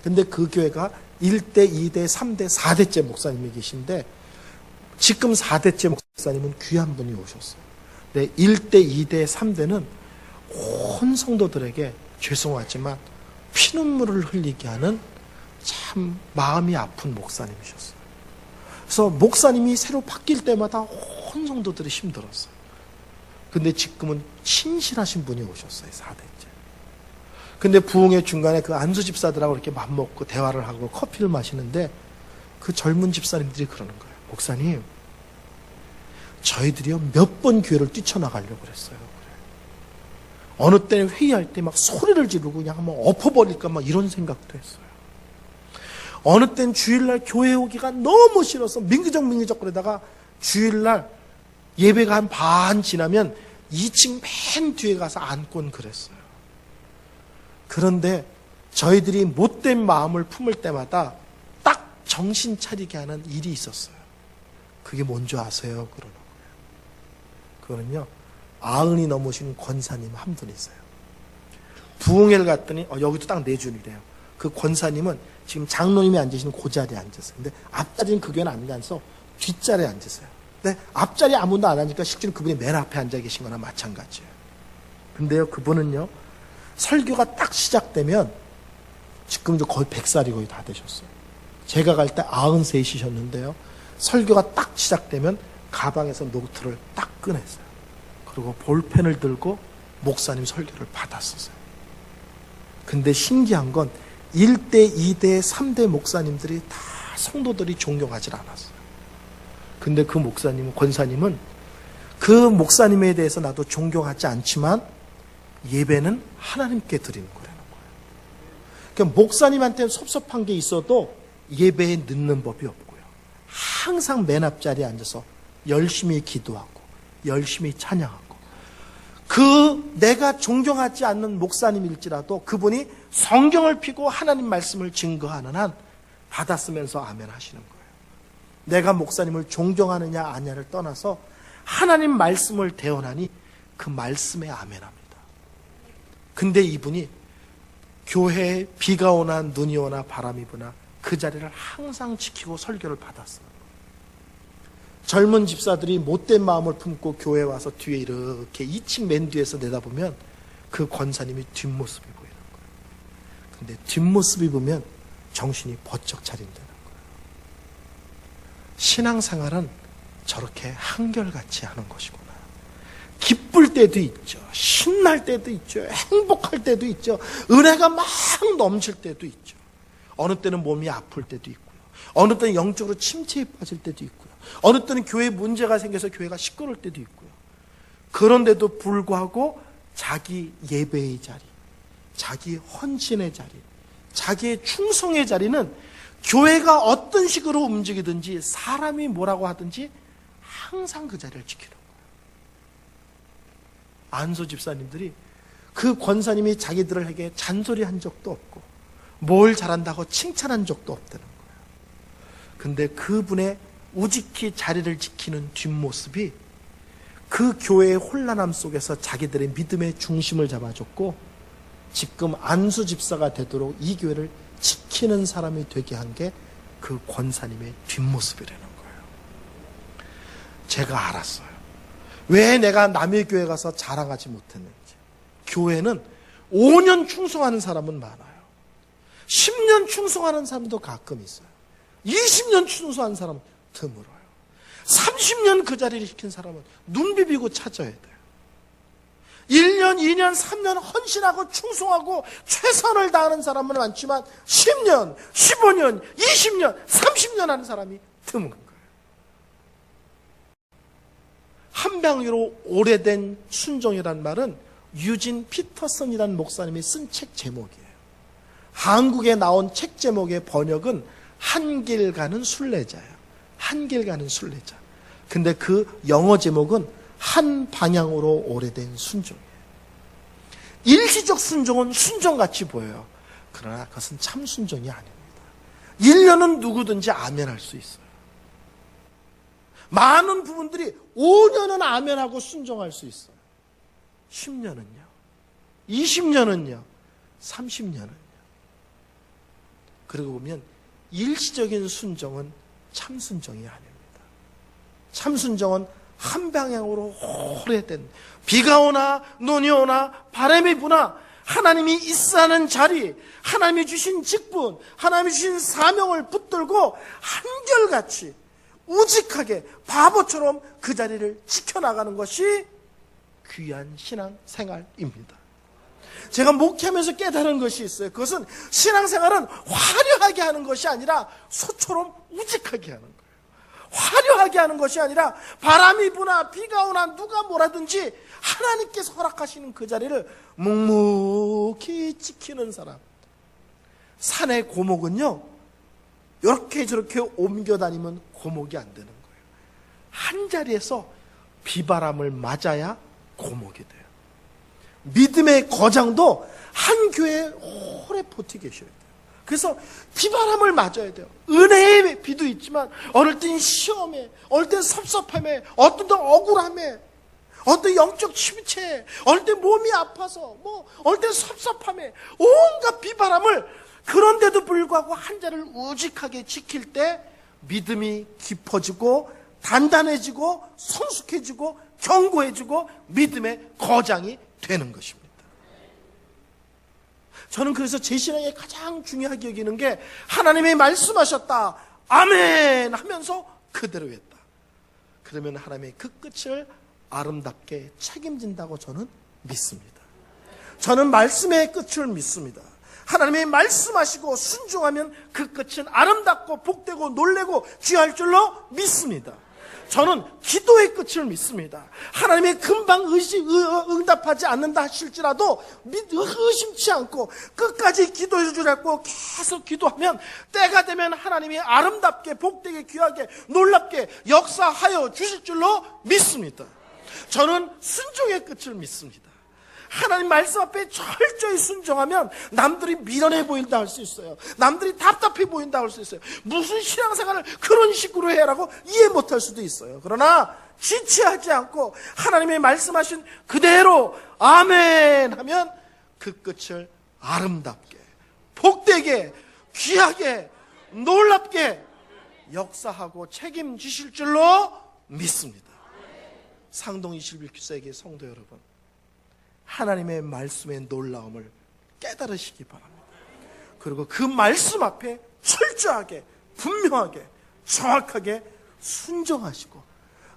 근데 그 교회가 1대, 2대, 3대, 4대째 목사님이 계신데 지금 4대째 목사님은 귀한 분이 오셨어요. 네, 1대, 2대, 3대는 온 성도들에게 죄송하지만 피눈물을 흘리게 하는 참 마음이 아픈 목사님이셨어요. 그래서 목사님이 새로 바뀔 때마다 온 성도들이 힘들었어요. 근데 지금은 신실하신 분이 오셨어요. 4대째. 근데 부흥회 중간에 그 안수 집사들하고 이렇게 맘먹고 대화를 하고 커피를 마시는데 그 젊은 집사님들이 그러는 거예요. 목사님, 저희들이요 몇 번 교회를 뛰쳐나가려고 그랬어요. 어느 때는 회의할 때 막 소리를 지르고 그냥 뭐 엎어버릴까 막 이런 생각도 했어요. 어느 때는 주일날 교회 오기가 너무 싫어서 민기적 그러다가 주일날 예배가 한 반 지나면 2층 맨 뒤에 가서 앉곤 그랬어요. 그런데 저희들이 못된 마음을 품을 때마다 딱 정신 차리게 하는 일이 있었어요. 그게 뭔지 아세요? 그러는 거예요. 그거는요, 90이 넘으신 권사님 한 분 있어요. 부흥회를 갔더니 여기도 딱 4줄이래요. 그 권사님은 지금 장로님이 앉으시는 그 자리에 앉았어요. 근데 앞자리는 그 교회는 안 앉아서 뒷자리에 앉으세요. 근데 앞자리에 아무도 안 앉으니까 실제로 그분이 맨 앞에 앉아 계신 거나 마찬가지예요. 근데요, 그분은요, 설교가 딱 시작되면 지금 거의 100살이 거의 다 되셨어요. 제가 갈 때 93이셨는데요. 설교가 딱 시작되면 가방에서 노트를 딱 꺼냈어요. 그리고 볼펜을 들고 목사님 설교를 받았었어요. 근데 신기한 건 1대, 2대, 3대 목사님들이 다 성도들이 존경하지 않았어요. 근데 그 목사님은, 권사님은 그 목사님에 대해서 나도 존경하지 않지만 예배는 하나님께 드리는 거라는 거예요. 그러니까 목사님한테는 섭섭한 게 있어도 예배에 늦는 법이 없고요. 항상 맨 앞자리에 앉아서 열심히 기도하고 열심히 찬양하고, 그 내가 존경하지 않는 목사님일지라도 그분이 성경을 펴고 하나님 말씀을 증거하는 한 받았으면서 아멘 하시는 거예요. 내가 목사님을 존경하느냐 아냐를 떠나서 하나님 말씀을 대언하니 그 말씀에 아멘합니다. 근데 이분이 교회에 비가 오나 눈이 오나 바람이 부나 그 자리를 항상 지키고 설교를 받았어요. 젊은 집사들이 못된 마음을 품고 교회에 와서 뒤에 이렇게 2층 맨 뒤에서 내다보면 그 권사님이 뒷모습이 보이는 거예요. 근데 뒷모습이 보면 정신이 번쩍 차린다는 거예요. 신앙생활은 저렇게 한결같이 하는 것이구나. 기쁠 때도 있죠. 신날 때도 있죠. 행복할 때도 있죠. 은혜가 막 넘칠 때도 있죠. 어느 때는 몸이 아플 때도 있고요. 어느 때는 영적으로 침체에 빠질 때도 있고요. 어느 때는 교회에 문제가 생겨서 교회가 시끄러울 때도 있고요. 그런데도 불구하고 자기 예배의 자리, 자기 헌신의 자리, 자기의 충성의 자리는 교회가 어떤 식으로 움직이든지 사람이 뭐라고 하든지 항상 그 자리를 지키는 거예요. 안소 집사님들이 그 권사님이 자기들에게 잔소리한 적도 없고 뭘 잘한다고 칭찬한 적도 없다는 거예요. 근데 그분의 우직히 자리를 지키는 뒷모습이 그 교회의 혼란함 속에서 자기들의 믿음의 중심을 잡아줬고 지금 안수 집사가 되도록 이 교회를 지키는 사람이 되게 한 게 그 권사님의 뒷모습이라는 거예요. 제가 알았어요. 왜 내가 남의 교회 가서 자랑하지 못했는지. 교회는 5년 충성하는 사람은 많아요. 10년 충성하는 사람도 가끔 있어요. 20년 충성하는 사람은 드물어요. 30년 그 자리를 지킨 사람은 눈 비비고 찾아야 돼요. 1년, 2년, 3년 헌신하고 충성하고 최선을 다하는 사람은 많지만 10년, 15년, 20년, 30년 하는 사람이 드문 거예요. 한방위로 오래된 순종이란 말은 유진 피터슨이라는 목사님이 쓴 책 제목이에요. 한국에 나온 책 제목의 번역은 한길 가는 순례자예요. 한길 가는 순례자. 근데 그 영어 제목은 한 방향으로 오래된 순종이에요. 일시적 순종은 순종같이 보여요. 그러나 그것은 참 순종이 아닙니다. 1년은 누구든지 아멘할 수 있어요. 많은 부분들이 5년은 아멘하고 순종할 수 있어요. 10년은요? 20년은요? 30년은요? 그러고 보면 일시적인 순종은 참 순종이 아닙니다. 참 순종은 한 방향으로 오래된, 비가 오나 눈이 오나 바람이 부나 하나님이 있사는 자리, 하나님이 주신 직분, 하나님이 주신 사명을 붙들고 한결같이 우직하게 바보처럼 그 자리를 지켜나가는 것이 귀한 신앙생활입니다. 제가 목회하면서 깨달은 것이 있어요. 그것은 신앙생활은 화려하게 하는 것이 아니라 소처럼 우직하게 하는 거예요. 화려하게 하는 것이 아니라 바람이 부나 비가 오나 누가 뭐라든지 하나님께서 허락하시는 그 자리를 묵묵히 지키는 사람. 산의 고목은요, 이렇게 저렇게 옮겨 다니면 고목이 안 되는 거예요. 한 자리에서 비바람을 맞아야 고목이 돼요. 믿음의 거장도 한 교회에 오래 버티 계셔야 돼요. 그래서 비바람을 맞아야 돼요. 은혜의 비도 있지만 어떨 땐 시험에, 어떨 땐 섭섭함에, 어떤 땐 억울함에, 어떤 땐 영적 침체에, 어떨 땐 몸이 아파서, 어떨 땐 섭섭함에, 온갖 비바람을, 그런데도 불구하고 한 자리를 우직하게 지킬 때 믿음이 깊어지고 단단해지고 성숙해지고 견고해지고 믿음의 거장이 되는 것입니다. 저는 그래서 제 신앙에 가장 중요하게 여기는 게 하나님이 말씀하셨다, 아멘 하면서 그대로 했다. 그러면 하나님의 그 끝을 아름답게 책임진다고 저는 믿습니다. 저는 말씀의 끝을 믿습니다. 하나님이 말씀하시고 순종하면 그 끝은 아름답고 복되고 놀래고 귀할 줄로 믿습니다. 저는 기도의 끝을 믿습니다. 하나님이 금방 응답하지 않는다 하실지라도 의심치 않고 끝까지 기도해 주라고 계속 기도하면 때가 되면 하나님이 아름답게 복되게 귀하게 놀랍게 역사하여 주실 줄로 믿습니다. 저는 순종의 끝을 믿습니다. 하나님 말씀 앞에 철저히 순종하면 남들이 미련해 보인다 할 수 있어요. 남들이 답답해 보인다 할 수 있어요. 무슨 신앙생활을 그런 식으로 해라고 이해 못할 수도 있어요. 그러나 지체하지 않고 하나님의 말씀하신 그대로 아멘 하면 그 끝을 아름답게 복되게 귀하게 놀랍게 역사하고 책임지실 줄로 믿습니다. 상동 21세기 성도 여러분, 하나님의 말씀의 놀라움을 깨달으시기 바랍니다. 그리고 그 말씀 앞에 철저하게 분명하게 정확하게 순종하시고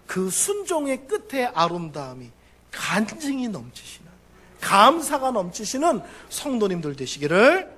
그 순종의 끝에 아름다움이 간증이 넘치시는, 감사가 넘치시는 성도님들 되시기를